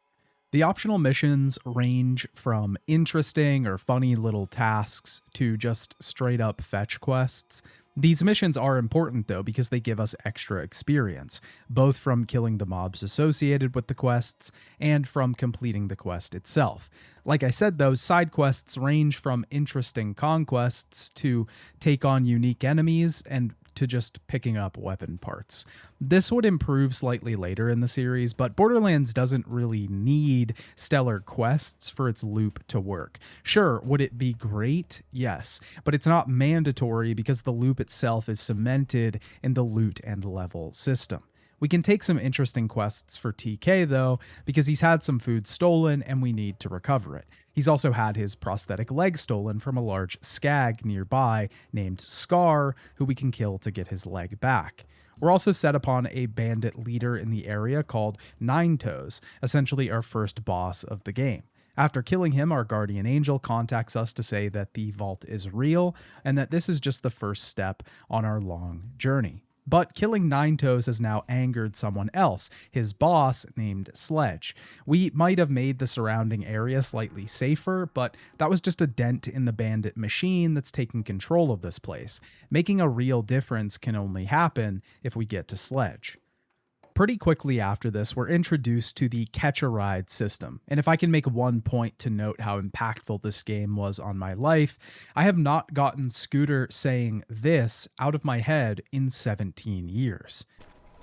The optional missions range from interesting or funny little tasks to just straight up fetch quests. These missions are important though because they give us extra experience, both from killing the mobs associated with the quests and from completing the quest itself. Like I said though, side quests range from interesting conquests to take on unique enemies and to just picking up weapon parts. This would improve slightly later in the series, but Borderlands doesn't really need stellar quests for its loop to work. Sure, would it be great? Yes, but it's not mandatory because the loop itself is cemented in the loot and level system. We can take some interesting quests for TK though, because he's had some food stolen and we need to recover it. He's also had his prosthetic leg stolen from a large skag nearby named Scar, who we can kill to get his leg back. We're also set upon a bandit leader in the area called Nine Toes, essentially our first boss of the game. After killing him, our guardian angel contacts us to say that the vault is real and that this is just the first step on our long journey. But killing Nine Toes has now angered someone else, his boss named Sledge. We might have made the surrounding area slightly safer, but that was just a dent in the bandit machine that's taking control of this place. Making a real difference can only happen if we get to Sledge. Pretty quickly after this, we're introduced to the Catch-A-Ride system, and if I can make one point to note how impactful this game was on my life, I have not gotten Scooter saying this out of my head in 17 years.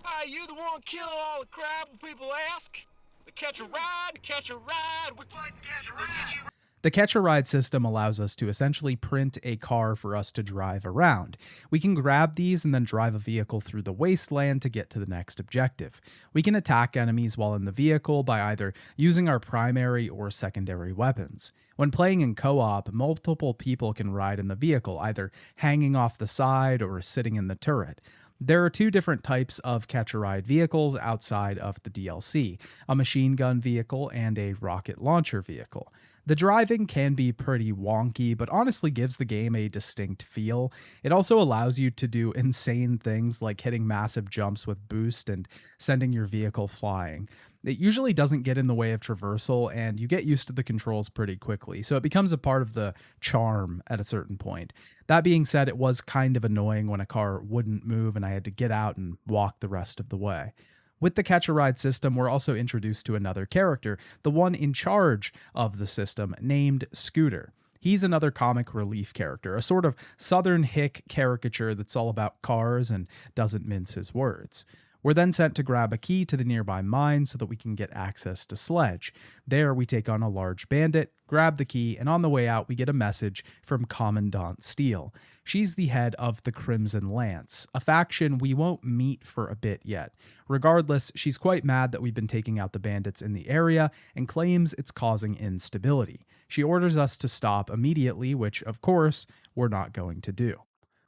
Hey, you the one killing all the crap when people ask? The catch-a-ride, catch-a-ride, we're playing catch-a-ride. The Catch-A-Ride system allows us to essentially print a car for us to drive around. We can grab these and then drive a vehicle through the wasteland to get to the next objective. We can attack enemies while in the vehicle by either using our primary or secondary weapons. When playing in co-op, multiple people can ride in the vehicle, either hanging off the side or sitting in the turret. There are two different types of Catch-A-Ride vehicles outside of the DLC, a machine gun vehicle and a rocket launcher vehicle. The driving can be pretty wonky, but honestly gives the game a distinct feel. It also allows you to do insane things like hitting massive jumps with boost and sending your vehicle flying. It usually doesn't get in the way of traversal, and you get used to the controls pretty quickly, so it becomes a part of the charm at a certain point. That being said, it was kind of annoying when a car wouldn't move and I had to get out and walk the rest of the way. With the Catch-A-Ride system, we're also introduced to another character, the one in charge of the system, named Scooter. He's another comic relief character, a sort of Southern hick caricature that's all about cars and doesn't mince his words. We're then sent to grab a key to the nearby mine so that we can get access to Sledge. There, we take on a large bandit, grab the key, and on the way out, we get a message from Commandant Steele. She's the head of the Crimson Lance, a faction we won't meet for a bit yet. Regardless, she's quite mad that we've been taking out the bandits in the area and claims it's causing instability. She orders us to stop immediately, which, of course, we're not going to do.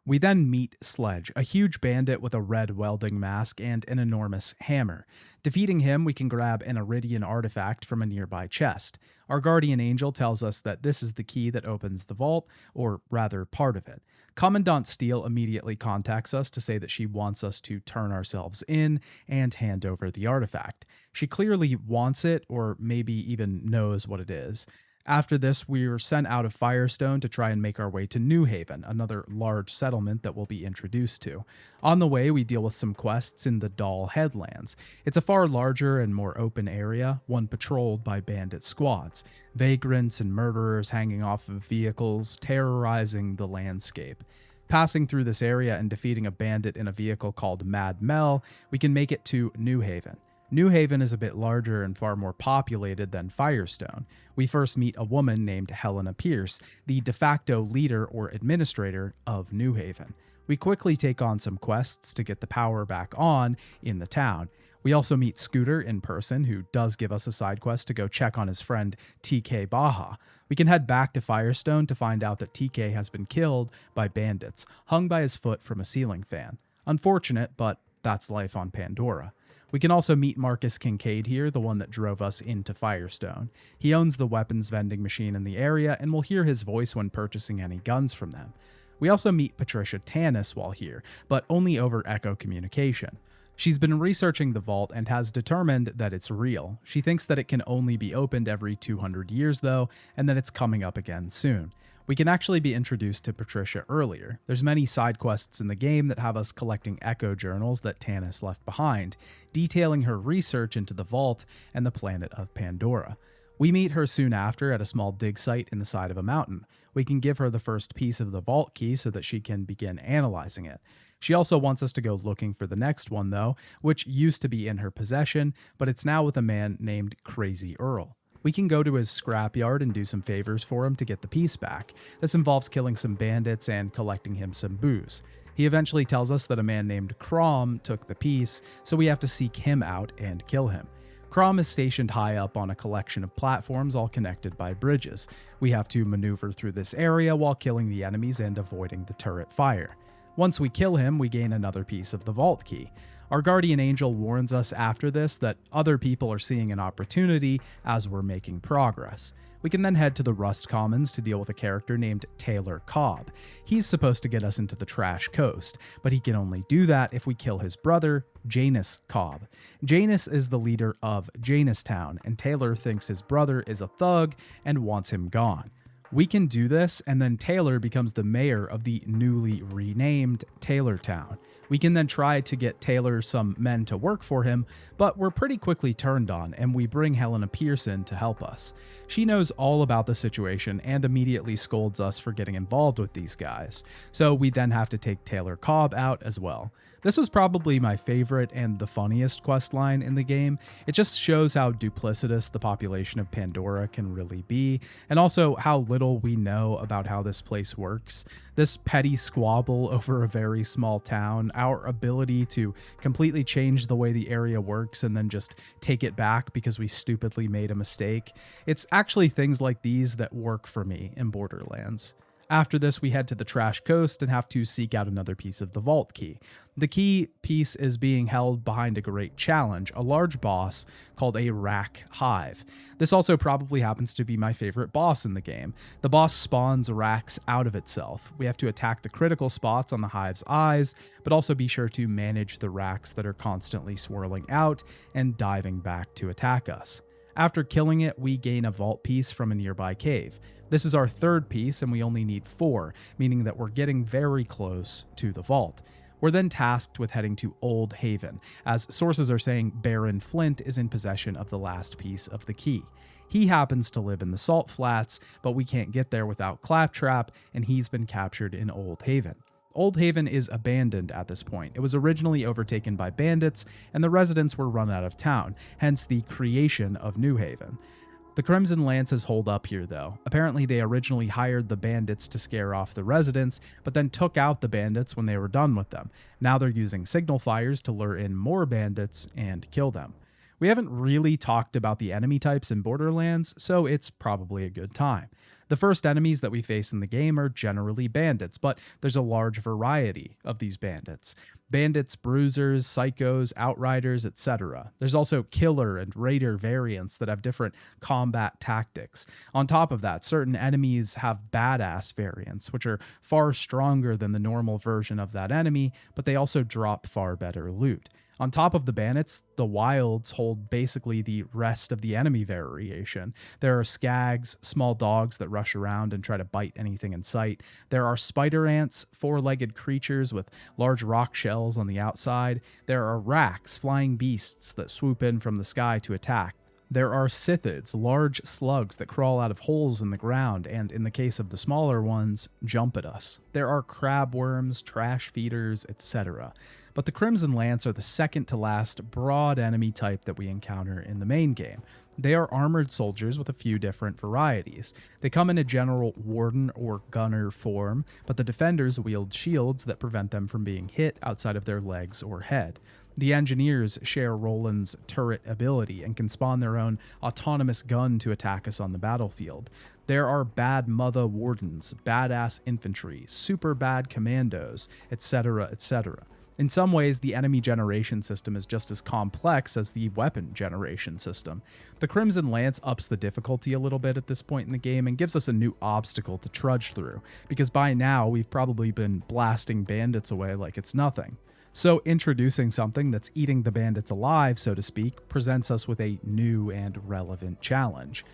We then meet Sledge, a huge bandit with a red welding mask and an enormous hammer. Defeating him, we can grab an Iridian artifact from a nearby chest. Our guardian angel tells us that this is the key that opens the vault, or rather part of it. Commandant Steele immediately contacts us to say that she wants us to turn ourselves in and hand over the artifact. She clearly wants it, or maybe even knows what it is. After this, we were sent out of Firestone to try and make our way to New Haven, another large settlement that we'll be introduced to. On the way, we deal with some quests in the Doll Headlands. It's a far larger and more open area, one patrolled by bandit squads, vagrants and murderers hanging off of vehicles, terrorizing the landscape. Passing through this area and defeating a bandit in a vehicle called Mad Mel, we can make it to New Haven. New Haven is a bit larger and far more populated than Firestone. We first meet a woman named Helena Pierce, the de facto leader or administrator of New Haven. We quickly take on some quests to get the power back on in the town. We also meet Scooter in person, who does give us a side quest to go check on his friend TK Baja. We can head back to Firestone to find out that TK has been killed by bandits, hung by his foot from a ceiling fan. Unfortunate, but that's life on Pandora. We can also meet Marcus Kincaid here, the one that drove us into Firestone. He owns the weapons vending machine in the area, and we'll hear his voice when purchasing any guns from them. We also meet Patricia Tanis while here, but only over Echo communication. She's been researching the vault and has determined that it's real. She thinks that it can only be opened every 200 years though, and that it's coming up again soon. We can actually be introduced to Patricia earlier. There's many side quests in the game that have us collecting Echo journals that Tanis left behind, detailing her research into the vault and the planet of Pandora. We meet her soon after at a small dig site in the side of a mountain. We can give her the first piece of the vault key so that she can begin analyzing it. She also wants us to go looking for the next one though, which used to be in her possession, but it's now with a man named Crazy Earl. We can go to his scrapyard and do some favors for him to get the piece back. This involves killing some bandits and collecting him some booze. He eventually tells us that a man named Crom took the piece, so we have to seek him out and kill him. Crom is stationed high up on a collection of platforms all connected by bridges. We have to maneuver through this area while killing the enemies and avoiding the turret fire. Once we kill him, we gain another piece of the vault key. Our guardian angel warns us after this that other people are seeing an opportunity as we're making progress. We can then head to the Rust Commons to deal with a character named Taylor Cobb. He's supposed to get us into the Trash Coast, but he can only do that if we kill his brother, Janus Cobb. Janus is the leader of Janustown, and Taylor thinks his brother is a thug and wants him gone. We can do this, and then Taylor becomes the mayor of the newly renamed Taylortown. We can then try to get Taylor some men to work for him, but we're pretty quickly turned on, and we bring Helena Pearson to help us. She knows all about the situation and immediately scolds us for getting involved with these guys, so we then have to take Taylor Cobb out as well. This was probably my favorite and the funniest questline in the game. It just shows how duplicitous the population of Pandora can really be, and also how little we know about how this place works. This petty squabble over a very small town, our ability to completely change the way the area works and then just take it back because we stupidly made a mistake. It's actually things like these that work for me in Borderlands. After this, we head to the Trash Coast and have to seek out another piece of the vault key. The key piece is being held behind a great challenge, a large boss called a Rack Hive. This also probably happens to be my favorite boss in the game. The boss spawns racks out of itself. We have to attack the critical spots on the Hive's eyes, but also be sure to manage the racks that are constantly swirling out and diving back to attack us. After killing it, we gain a vault piece from a nearby cave. This is our third piece, and we only need 4, meaning that we're getting very close to the vault. We're then tasked with heading to Old Haven, as sources are saying Baron Flint is in possession of the last piece of the key. He happens to live in the Salt Flats, but we can't get there without Claptrap, and he's been captured in Old Haven. Old Haven is abandoned at this point. It was originally overtaken by bandits, and the residents were run out of town, hence the creation of New Haven. The Crimson Lances hold up here though. Apparently they originally hired the bandits to scare off the residents, but then took out the bandits when they were done with them. Now they're using signal fires to lure in more bandits and kill them. We haven't really talked about the enemy types in Borderlands, so it's probably a good time. The first enemies that we face in the game are generally bandits, but there's a large variety of these bandits. Bandits, bruisers, psychos, outriders, etc. There's also killer and raider variants that have different combat tactics. On top of that, certain enemies have badass variants, which are far stronger than the normal version of that enemy, but they also drop far better loot. On top of the bandits, the wilds hold basically the rest of the enemy variation. There are skags, small dogs that rush around and try to bite anything in sight. There are spider ants, 4-legged creatures with large rock shells on the outside. There are racks, flying beasts that swoop in from the sky to attack. There are scythids, large slugs that crawl out of holes in the ground and, in the case of the smaller ones, jump at us. There are crab worms, trash feeders, etc. But the Crimson Lance are the second to last broad enemy type that we encounter in the main game. They are armored soldiers with a few different varieties. They come in a general warden or gunner form, but the defenders wield shields that prevent them from being hit outside of their legs or head. The engineers share Roland's turret ability and can spawn their own autonomous gun to attack us on the battlefield. There are bad mother wardens, badass infantry, super bad commandos, etc., etc. In some ways, the enemy generation system is just as complex as the weapon generation system. The Crimson Lance ups the difficulty a little bit at this point in the game and gives us a new obstacle to trudge through, because by now we've probably been blasting bandits away like it's nothing. So introducing something that's eating the bandits alive, so to speak, presents us with a new and relevant challenge.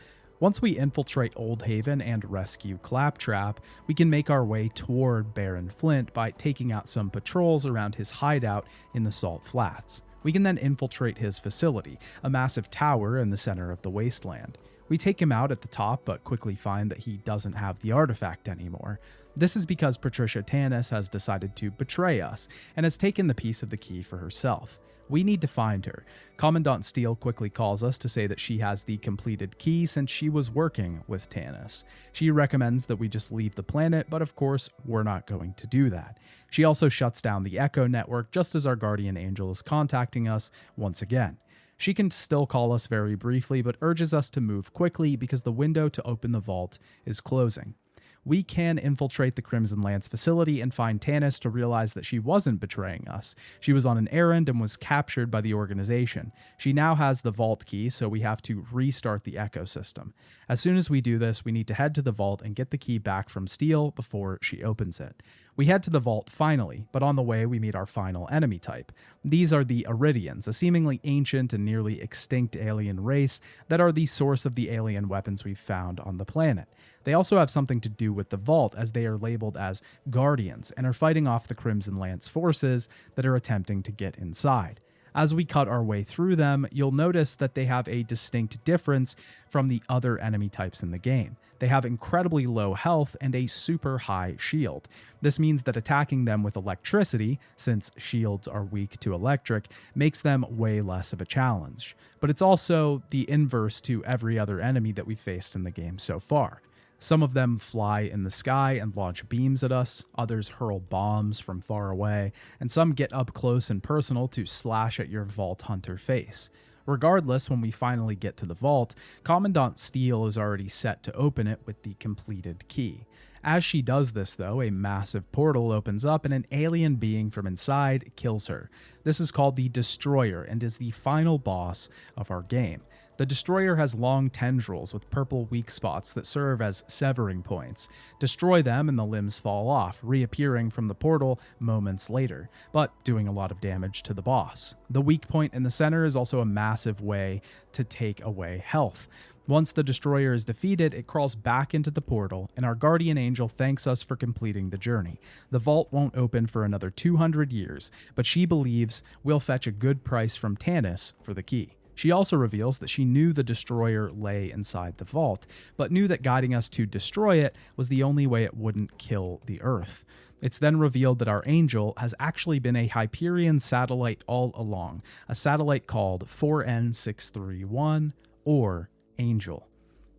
Once we infiltrate Old Haven and rescue Claptrap, we can make our way toward Baron Flint by taking out some patrols around his hideout in the Salt Flats. We can then infiltrate his facility, a massive tower in the center of the wasteland. We take him out at the top, but quickly find that he doesn't have the artifact anymore. This is because Patricia Tannis has decided to betray us and has taken the piece of the key for herself. We need to find her. Commandant Steele quickly calls us to say that she has the completed key since she was working with Tannis. She recommends that we just leave the planet, but of course, we're not going to do that. She also shuts down the Echo network just as our guardian angel is contacting us once again. She can still call us very briefly, but urges us to move quickly because the window to open the vault is closing. We can infiltrate the Crimson Lance facility and find Tannis to realize that she wasn't betraying us. She was on an errand and was captured by the organization. She now has the vault key, so we have to restart the ecosystem. As soon as we do this, we need to head to the vault and get the key back from Steele before she opens it. We head to the vault finally, but on the way we meet our final enemy type. These are the Iridians, a seemingly ancient and nearly extinct alien race that are the source of the alien weapons we've found on the planet. They also have something to do with the vault, as they are labeled as Guardians and are fighting off the Crimson Lance forces that are attempting to get inside. As we cut our way through them, you'll notice that they have a distinct difference from the other enemy types in the game. They have incredibly low health and a super high shield. This means that attacking them with electricity, since shields are weak to electric, makes them way less of a challenge. But it's also the inverse to every other enemy that we've faced in the game so far. Some of them fly in the sky and launch beams at us, others hurl bombs from far away, and some get up close and personal to slash at your Vault Hunter face. Regardless, when we finally get to the vault, Commandant Steele is already set to open it with the completed key. As she does this though, a massive portal opens up and an alien being from inside kills her. This is called the Destroyer and is the final boss of our game. The Destroyer has long tendrils with purple weak spots that serve as severing points. Destroy them and the limbs fall off, reappearing from the portal moments later, but doing a lot of damage to the boss. The weak point in the center is also a massive way to take away health. Once the Destroyer is defeated, it crawls back into the portal, and our guardian angel thanks us for completing the journey. The vault won't open for another 200 years, but she believes we'll fetch a good price from Tannis for the key. She also reveals that she knew the Destroyer lay inside the vault, but knew that guiding us to destroy it was the only way it wouldn't kill the Earth. It's then revealed that our angel has actually been a Hyperion satellite all along, a satellite called 4N631, or Angel.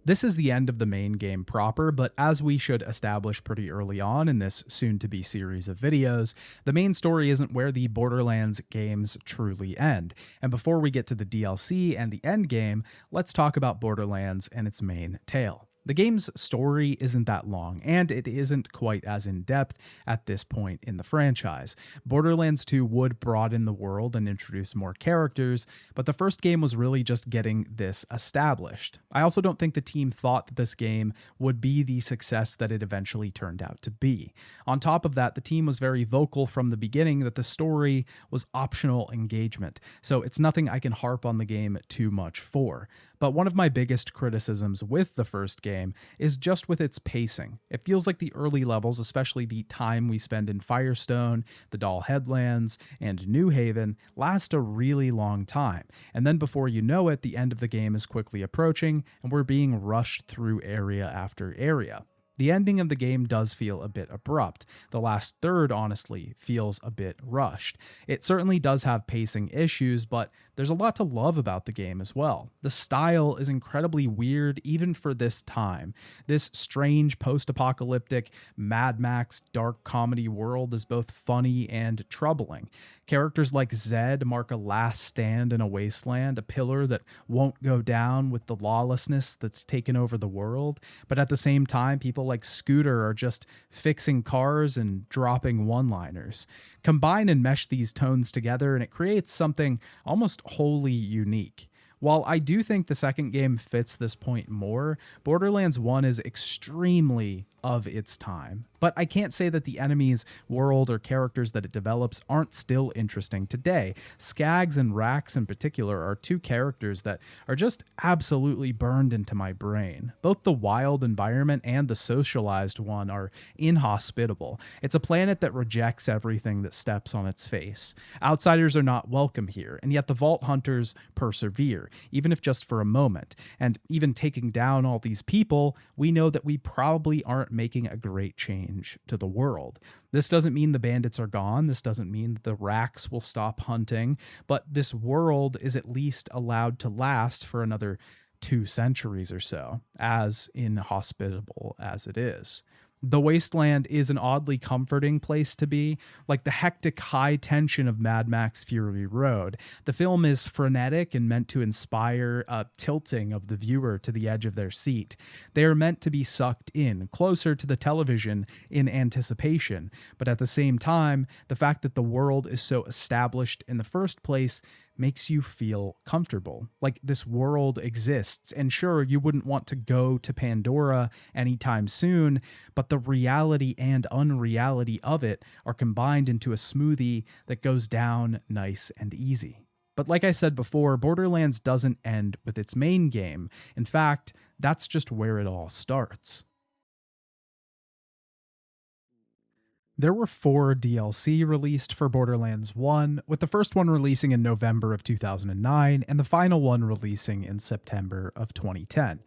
This is the end of the main game proper, but as we should establish pretty early on in this soon-to-be series of videos, the main story isn't where the Borderlands games truly end. And before we get to the DLC and the endgame, let's talk about Borderlands and its main tale. The game's story isn't that long, and it isn't quite as in-depth at this point in the franchise. Borderlands 2 would broaden the world and introduce more characters, but the first game was really just getting this established. I also don't think the team thought that this game would be the success that it eventually turned out to be. On top of that, the team was very vocal from the beginning that the story was optional engagement, so it's nothing I can harp on the game too much for. But one of my biggest criticisms with the first game is just with its pacing. It feels like the early levels, especially the time we spend in Firestone, the Doll Headlands, and New Haven, last a really long time. And then before you know it, the end of the game is quickly approaching, and we're being rushed through area after area. The ending of the game does feel a bit abrupt. The last third, honestly, feels a bit rushed. It certainly does have pacing issues, but there's a lot to love about the game as well. The style is incredibly weird even for this time. This strange post-apocalyptic Mad Max dark comedy world is both funny and troubling. Characters like Zed mark a last stand in a wasteland, a pillar that won't go down with the lawlessness that's taken over the world. But at the same time, people like Scooter are just fixing cars and dropping one-liners. Combine and mesh these tones together, and it creates something almost wholly unique. While I do think the second game fits this point more, Borderlands 1 is extremely of its time. But I can't say that the enemies, world, or characters that it develops aren't still interesting today. Skags and Rax in particular are two characters that are just absolutely burned into my brain. Both the wild environment and the socialized one are inhospitable. It's a planet that rejects everything that steps on its face. Outsiders are not welcome here, and yet the Vault Hunters persevere, even if just for a moment. And even taking down all these people, we know that we probably aren't making a great change to the world. This doesn't mean the bandits are gone. This doesn't mean that the Racks will stop hunting, but this world is at least allowed to last for another 2 centuries or so, as inhospitable as it is. The wasteland is an oddly comforting place to be, like the hectic high tension of Mad Max Fury Road. The film is frenetic and meant to inspire a tilting of the viewer to the edge of their seat. They are meant to be sucked in, closer to the television in anticipation, but at the same time, the fact that the world is so established in the first place makes you feel comfortable, like this world exists. And sure, you wouldn't want to go to Pandora anytime soon, but the reality and unreality of it are combined into a smoothie that goes down nice and easy. But like I said before, Borderlands doesn't end with its main game. In fact, that's just where it all starts. There were 4 DLC released for Borderlands 1, with the first one releasing in November of 2009 and the final one releasing in September of 2010.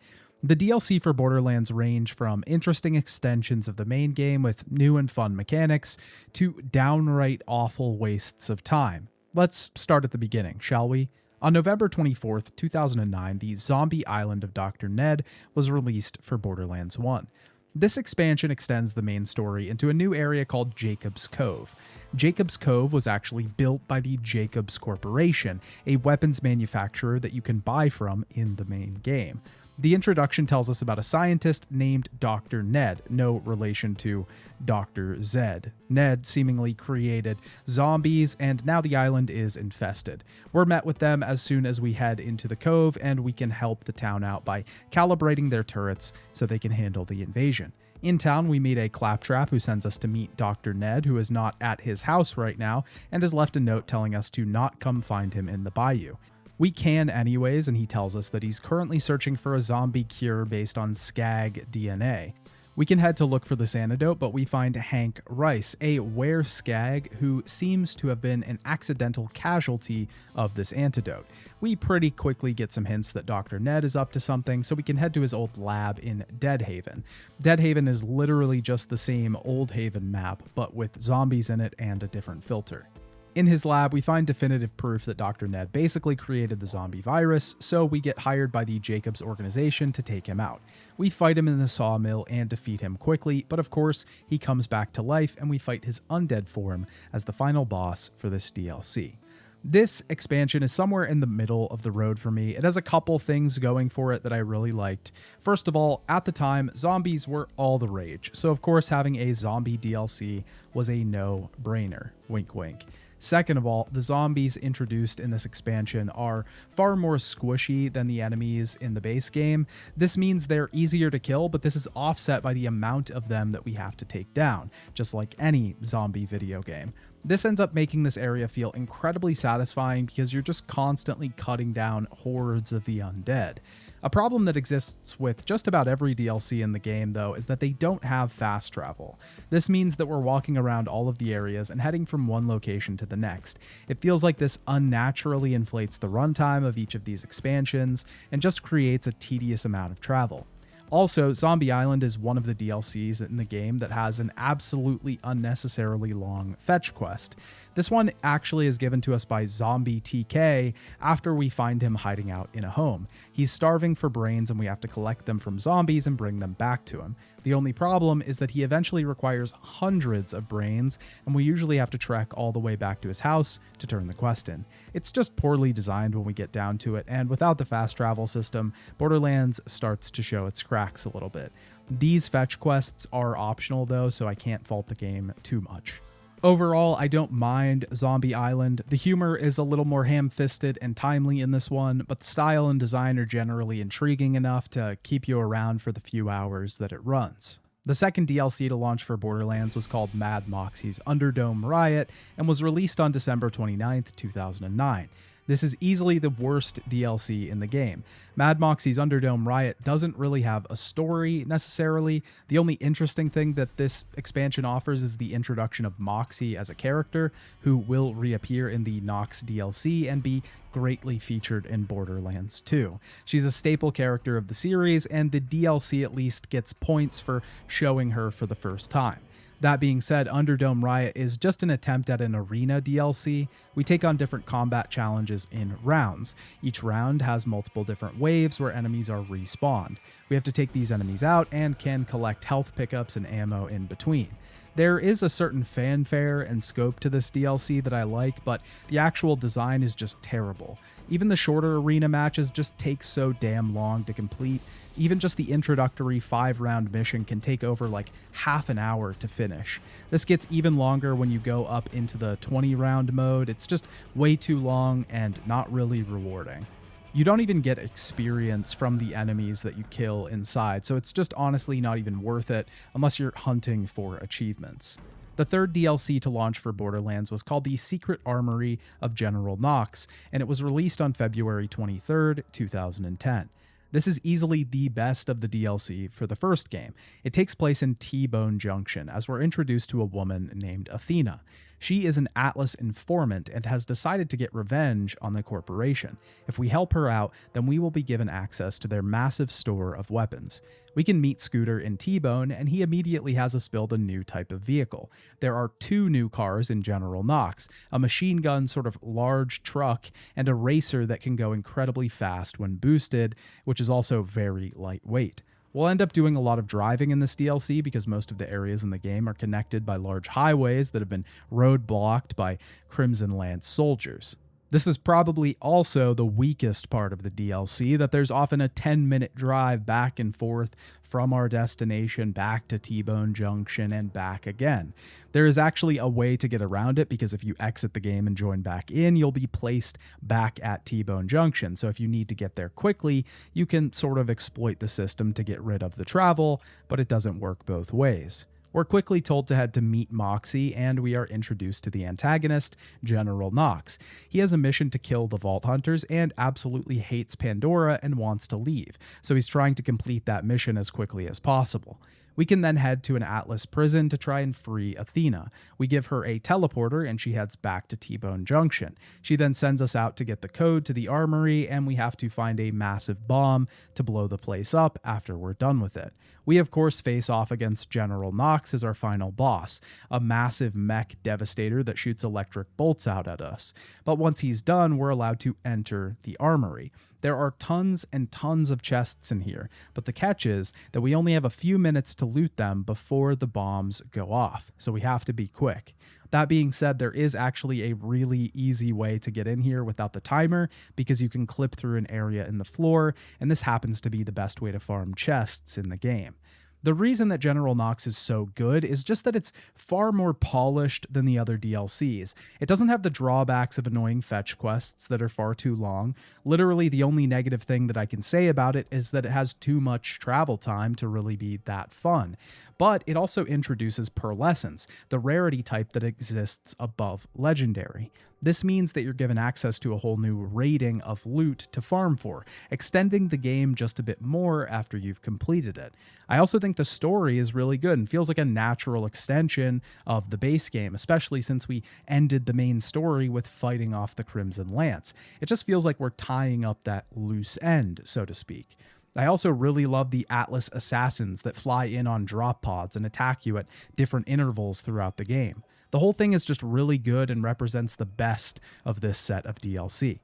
The DLC for Borderlands range from interesting extensions of the main game with new and fun mechanics to downright awful wastes of time. Let's start at the beginning, shall we? On November 24th, 2009, the zombie island of Dr. Ned was released for Borderlands 1. This expansion extends the main story into a new area called Jacob's Cove. Jacob's Cove was actually built by the Jacobs Corporation, a weapons manufacturer that you can buy from in the main game. The introduction tells us about a scientist named Dr. Ned, no relation to Dr. Zed. Ned seemingly created zombies, and now the island is infested. We're met with them as soon as we head into the cove, and we can help the town out by calibrating their turrets so they can handle the invasion. In town, we meet a claptrap who sends us to meet Dr. Ned, who is not at his house right now, and has left a note telling us to not come find him in the bayou. We can anyways, and he tells us that he's currently searching for a zombie cure based on Skag DNA. We can head to look for this antidote, but we find Hank Rice, a were-skag who seems to have been an accidental casualty of this antidote. We pretty quickly get some hints that Dr. Ned is up to something, so we can head to his old lab in Deadhaven. Deadhaven is literally just the same Old Haven map, but with zombies in it and a different filter. In his lab, we find definitive proof that Dr. Ned basically created the zombie virus, so we get hired by the Jacobs organization to take him out. We fight him in the sawmill and defeat him quickly, but of course, he comes back to life and we fight his undead form as the final boss for this DLC. This expansion is somewhere in the middle of the road for me. It has a couple things going for it that I really liked. First of all, at the time, zombies were all the rage, so of course having a zombie DLC was a no-brainer. Wink wink. Second of all, the zombies introduced in this expansion are far more squishy than the enemies in the base game. This means they're easier to kill, but this is offset by the amount of them that we have to take down, just like any zombie video game. This ends up making this area feel incredibly satisfying because you're just constantly cutting down hordes of the undead. A problem that exists with just about every DLC in the game, though, is that they don't have fast travel. This means that we're walking around all of the areas and heading from one location to the next. It feels like this unnaturally inflates the runtime of each of these expansions and just creates a tedious amount of travel. Also, Zombie Island is one of the DLCs in the game that has an absolutely unnecessarily long fetch quest. This one actually is given to us by Zombie TK after we find him hiding out in a home. He's starving for brains and we have to collect them from zombies and bring them back to him. The only problem is that he eventually requires hundreds of brains, and we usually have to trek all the way back to his house to turn the quest in. It's just poorly designed when we get down to it, and without the fast travel system, Borderlands starts to show its cracks a little bit. These fetch quests are optional though, so I can't fault the game too much. Overall, I don't mind Zombie Island. The humor is a little more ham-fisted and timely in this one, but the style and design are generally intriguing enough to keep you around for the few hours that it runs. The second DLC to launch for Borderlands was called Mad Moxxi's Underdome Riot and was released on December 29th, 2009. This is easily the worst DLC in the game. Mad Moxxi's Underdome Riot doesn't really have a story necessarily. The only interesting thing that this expansion offers is the introduction of Moxxi as a character who will reappear in the Nox DLC and be greatly featured in Borderlands 2. She's a staple character of the series, and the DLC at least gets points for showing her for the first time. That being said, Underdome Riot is just an attempt at an arena DLC. We take on different combat challenges in rounds. Each round has multiple different waves where enemies are respawned. We have to take these enemies out and can collect health pickups and ammo in between. There is a certain fanfare and scope to this DLC that I like, but the actual design is just terrible. Even the shorter arena matches just take so damn long to complete. Even just the introductory 5-round mission can take over like half an hour to finish. This gets even longer when you go up into the 20-round mode. It's just way too long and not really rewarding. You don't even get experience from the enemies that you kill inside, so it's just honestly not even worth it unless you're hunting for achievements. The third DLC to launch for Borderlands was called the Secret Armory of General Knox, and it was released on February 23rd, 2010. This is easily the best of the DLC for the first game. It takes place in T-Bone Junction, as we're introduced to a woman named Athena. She is an Atlas informant and has decided to get revenge on the corporation. If we help her out, then we will be given access to their massive store of weapons. We can meet Scooter in T-Bone, and he immediately has us build a new type of vehicle. There are 2 new cars in General Knox, a machine gun sort of large truck, and a racer that can go incredibly fast when boosted, which is also very lightweight. We'll end up doing a lot of driving in this DLC because most of the areas in the game are connected by large highways that have been roadblocked by Crimson Lance soldiers. This is probably also the weakest part of the DLC, that there's often a 10-minute drive back and forth from our destination back to T-Bone Junction and back again. There is actually a way to get around it, because if you exit the game and join back in, you'll be placed back at T-Bone Junction. So if you need to get there quickly, you can sort of exploit the system to get rid of the travel, but it doesn't work both ways. We're quickly told to head to meet Moxxi, and we are introduced to the antagonist, General Knox. He has a mission to kill the Vault Hunters and absolutely hates Pandora and wants to leave, so he's trying to complete that mission as quickly as possible. We can then head to an Atlas prison to try and free Athena. We give her a teleporter and she heads back to T-Bone Junction. She then sends us out to get the code to the armory, and we have to find a massive bomb to blow the place up after we're done with it. We of course face off against General Knox as our final boss, a massive mech devastator that shoots electric bolts out at us. But once he's done, we're allowed to enter the armory. There are tons and tons of chests in here, but the catch is that we only have a few minutes to loot them before the bombs go off, so we have to be quick. That being said, there is actually a really easy way to get in here without the timer, because you can clip through an area in the floor, and this happens to be the best way to farm chests in the game. The reason that General Knox is so good is just that it's far more polished than the other DLCs. It doesn't have the drawbacks of annoying fetch quests that are far too long. Literally, the only negative thing that I can say about it is that it has too much travel time to really be that fun. But it also introduces pearlescence, the rarity type that exists above legendary. This means that you're given access to a whole new rating of loot to farm for, extending the game just a bit more after you've completed it. I also think the story is really good and feels like a natural extension of the base game, especially since we ended the main story with fighting off the Crimson Lance. It just feels like we're tying up that loose end, so to speak. I also really love the Atlas assassins that fly in on drop pods and attack you at different intervals throughout the game. The whole thing is just really good and represents the best of this set of DLC.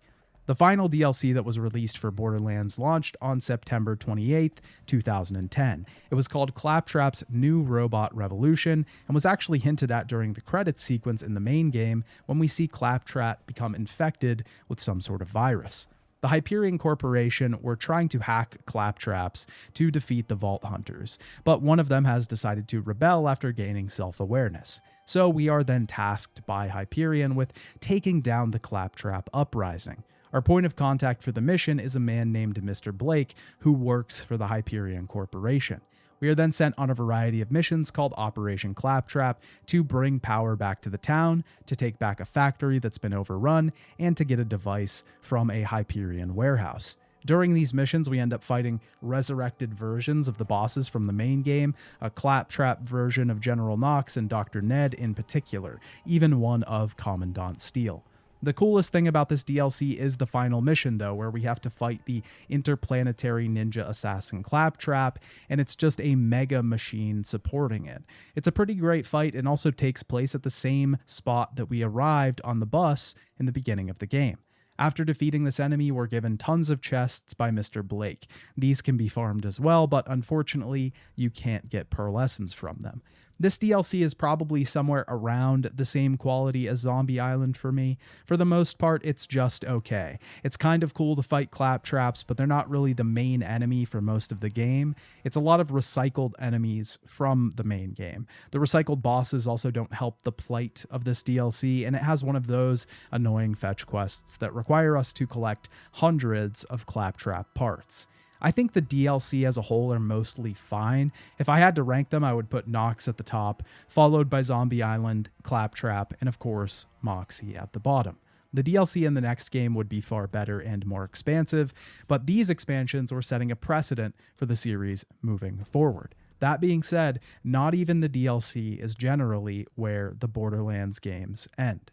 The final DLC that was released for Borderlands launched on September 28th, 2010. It was called Claptrap's New Robot Revolution and was actually hinted at during the credits sequence in the main game when we see Claptrap become infected with some sort of virus. The Hyperion Corporation were trying to hack Claptraps to defeat the Vault Hunters, but one of them has decided to rebel after gaining self-awareness. So we are then tasked by Hyperion with taking down the Claptrap uprising. Our point of contact for the mission is a man named Mr. Blake, who works for the Hyperion Corporation. We are then sent on a variety of missions called Operation Claptrap to bring power back to the town, to take back a factory that's been overrun, and to get a device from a Hyperion warehouse. During these missions, we end up fighting resurrected versions of the bosses from the main game, a Claptrap version of General Knox and Dr. Ned in particular, even one of Commandant Steele. The coolest thing about this DLC is the final mission, though, where we have to fight the interplanetary ninja assassin Claptrap, and it's just a mega machine supporting it. It's a pretty great fight and also takes place at the same spot that we arrived on the bus in the beginning of the game. After defeating this enemy, we're given tons of chests by Mr. Blake. These can be farmed as well, but unfortunately, you can't get pearlescence from them. This DLC is probably somewhere around the same quality as Zombie Island for me. For the most part, it's just okay. It's kind of cool to fight Claptraps, but they're not really the main enemy for most of the game. It's a lot of recycled enemies from the main game. The recycled bosses also don't help the plight of this DLC, and it has one of those annoying fetch quests that require us to collect hundreds of Claptrap parts. I think the DLC as a whole are mostly fine. If I had to rank them, I would put Nox at the top, followed by Zombie Island, Claptrap, and of course, Moxie at the bottom. The DLC in the next game would be far better and more expansive, but these expansions were setting a precedent for the series moving forward. That being said, not even the DLC is generally where the Borderlands games end.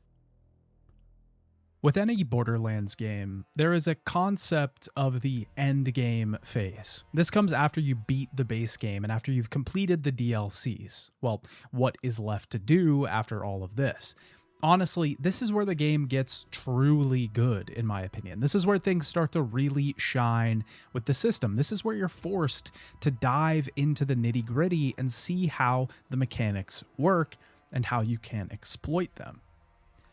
With any Borderlands game, there is a concept of the endgame phase. This comes after you beat the base game and after you've completed the DLCs. Well, what is left to do after all of this? Honestly, this is where the game gets truly good, in my opinion. This is where things start to really shine with the system. This is where you're forced to dive into the nitty-gritty and see how the mechanics work and how you can exploit them.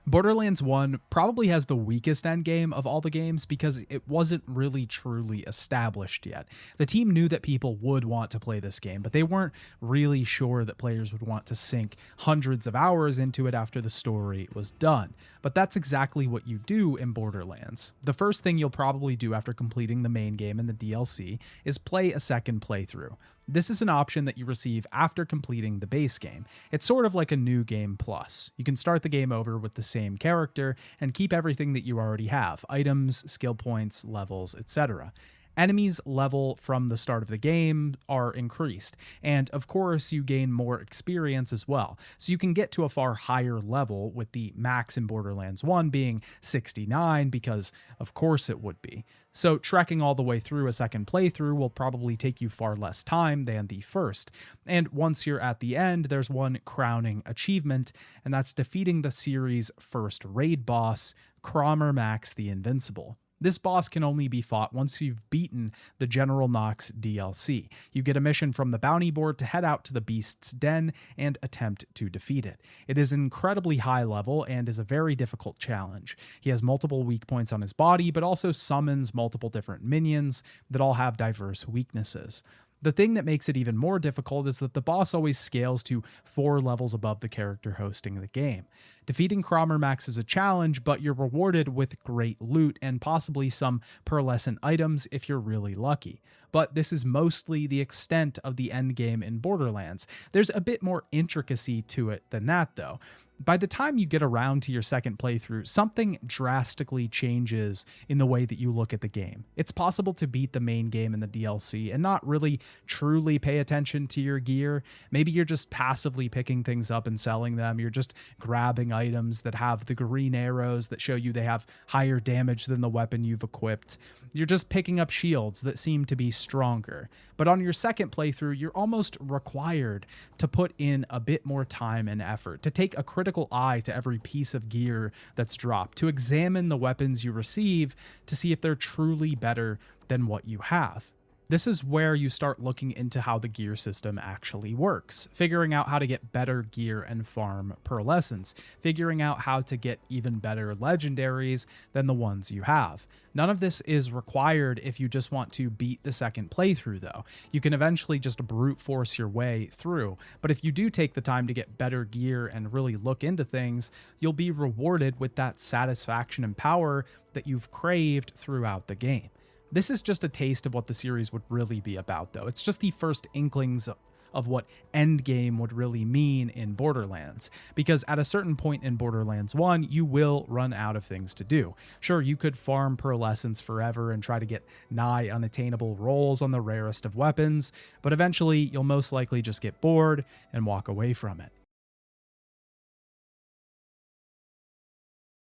Borderlands 1 probably has the weakest endgame of all the games because it wasn't really truly established yet. The team knew that people would want to play this game, but they weren't really sure that players would want to sink hundreds of hours into it after the story was done. But that's exactly what you do in Borderlands. The first thing you'll probably do after completing the main game and the DLC is play a second playthrough. This is an option that you receive after completing the base game. It's sort of like a new game plus. You can start the game over with the same character and keep everything that you already have: items, skill points, levels, etc. Enemies level from the start of the game are increased, and of course you gain more experience as well. So you can get to a far higher level, with the max in Borderlands 1 being 69, because of course it would be. So trekking all the way through a second playthrough will probably take you far less time than the first. And once you're at the end, there's one crowning achievement, and that's defeating the series' first raid boss, Cromer Max the Invincible. This boss can only be fought once you've beaten the General Knox DLC. You get a mission from the bounty board to head out to the Beast's Den and attempt to defeat it. It is incredibly high level and is a very difficult challenge. He has multiple weak points on his body, but also summons multiple different minions that all have diverse weaknesses. The thing that makes it even more difficult is that the boss always scales to 4 levels above the character hosting the game. Defeating Cromer Max is a challenge, but you're rewarded with great loot and possibly some pearlescent items if you're really lucky. But this is mostly the extent of the endgame in Borderlands. There's a bit more intricacy to it than that, though. By the time you get around to your second playthrough, something drastically changes in the way that you look at the game. It's possible to beat the main game in the DLC and not really truly pay attention to your gear. Maybe you're just passively picking things up and selling them. You're just grabbing items that have the green arrows that show you they have higher damage than the weapon you've equipped. You're just picking up shields that seem to be stronger. But on your second playthrough, you're almost required to put in a bit more time and effort, to take a critical eye to every piece of gear that's dropped, to examine the weapons you receive to see if they're truly better than what you have. This is where you start looking into how the gear system actually works, figuring out how to get better gear and farm pearlescence, figuring out how to get even better legendaries than the ones you have. None of this is required if you just want to beat the second playthrough though. You can eventually just brute force your way through, but if you do take the time to get better gear and really look into things, you'll be rewarded with that satisfaction and power that you've craved throughout the game. This is just a taste of what the series would really be about, though. It's just the first inklings of what Endgame would really mean in Borderlands, because at a certain point in Borderlands 1, you will run out of things to do. Sure, you could farm pearlescence forever and try to get nigh unattainable rolls on the rarest of weapons, but eventually you'll most likely just get bored and walk away from it.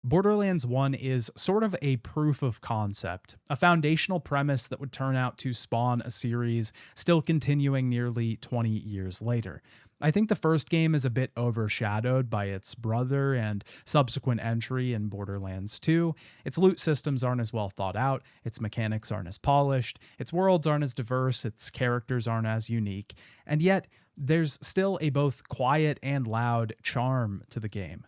Borderlands 1 is sort of a proof of concept, a foundational premise that would turn out to spawn a series still continuing nearly 20 years later. I think the first game is a bit overshadowed by its brother and subsequent entry in Borderlands 2. Its loot systems aren't as well thought out, its mechanics aren't as polished, its worlds aren't as diverse, its characters aren't as unique, and yet there's still a both quiet and loud charm to the game.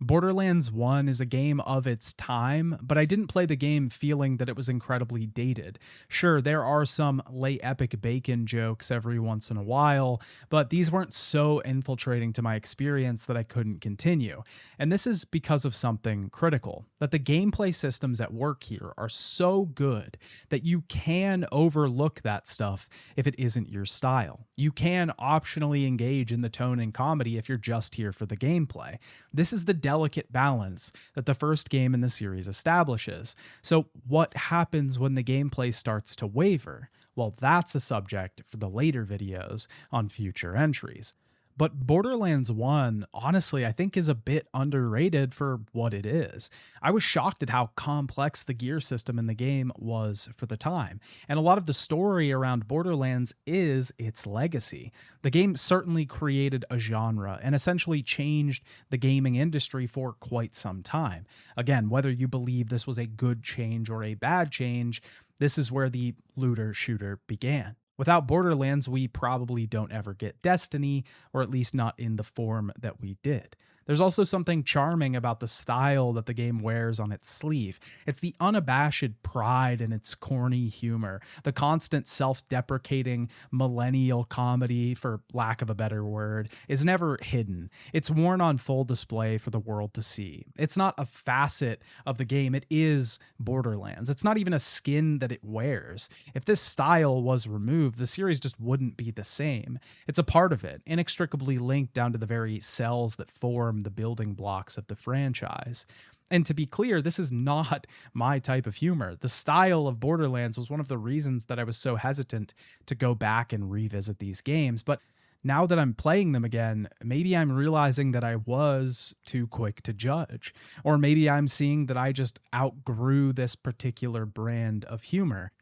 Borderlands 1 is a game of its time, but I didn't play the game feeling that it was incredibly dated. Sure, there are some late epic bacon jokes every once in a while, but these weren't so infiltrating to my experience that I couldn't continue. And this is because of something critical, that the gameplay systems at work here are so good that you can overlook that stuff if it isn't your style. You can optionally engage in the tone and comedy if you're just here for the gameplay. This is the delicate balance that the first game in the series establishes. So what happens when the gameplay starts to waver? Well, that's a subject for the later videos on future entries. But Borderlands 1, honestly, I think is a bit underrated for what it is. I was shocked at how complex the gear system in the game was for the time, and a lot of the story around Borderlands is its legacy. The game certainly created a genre and essentially changed the gaming industry for quite some time. Again, whether you believe this was a good change or a bad change, this is where the looter shooter began. Without Borderlands, we probably don't ever get Destiny, or at least not in the form that we did. There's also something charming about the style that the game wears on its sleeve. It's the unabashed pride in its corny humor, the constant self-deprecating millennial comedy, for lack of a better word, is never hidden. It's worn on full display for the world to see. It's not a facet of the game, it is Borderlands. It's not even a skin that it wears. If this style was removed, the series just wouldn't be the same. It's a part of it, inextricably linked down to the very cells that form the building blocks of the franchise. And to be clear, this is not my type of humor. The style of Borderlands was one of the reasons that I was so hesitant to go back and revisit these games. But now that I'm playing them again, maybe I'm realizing that I was too quick to judge. Or maybe I'm seeing that I just outgrew this particular brand of humor.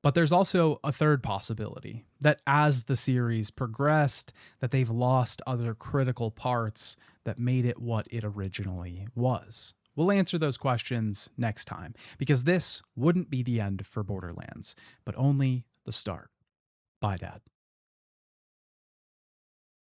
But there's also a third possibility, that as the series progressed, that they've lost other critical parts that made it what it originally was. We'll answer those questions next time, because this wouldn't be the end for Borderlands, but only the start. Bye, Dad.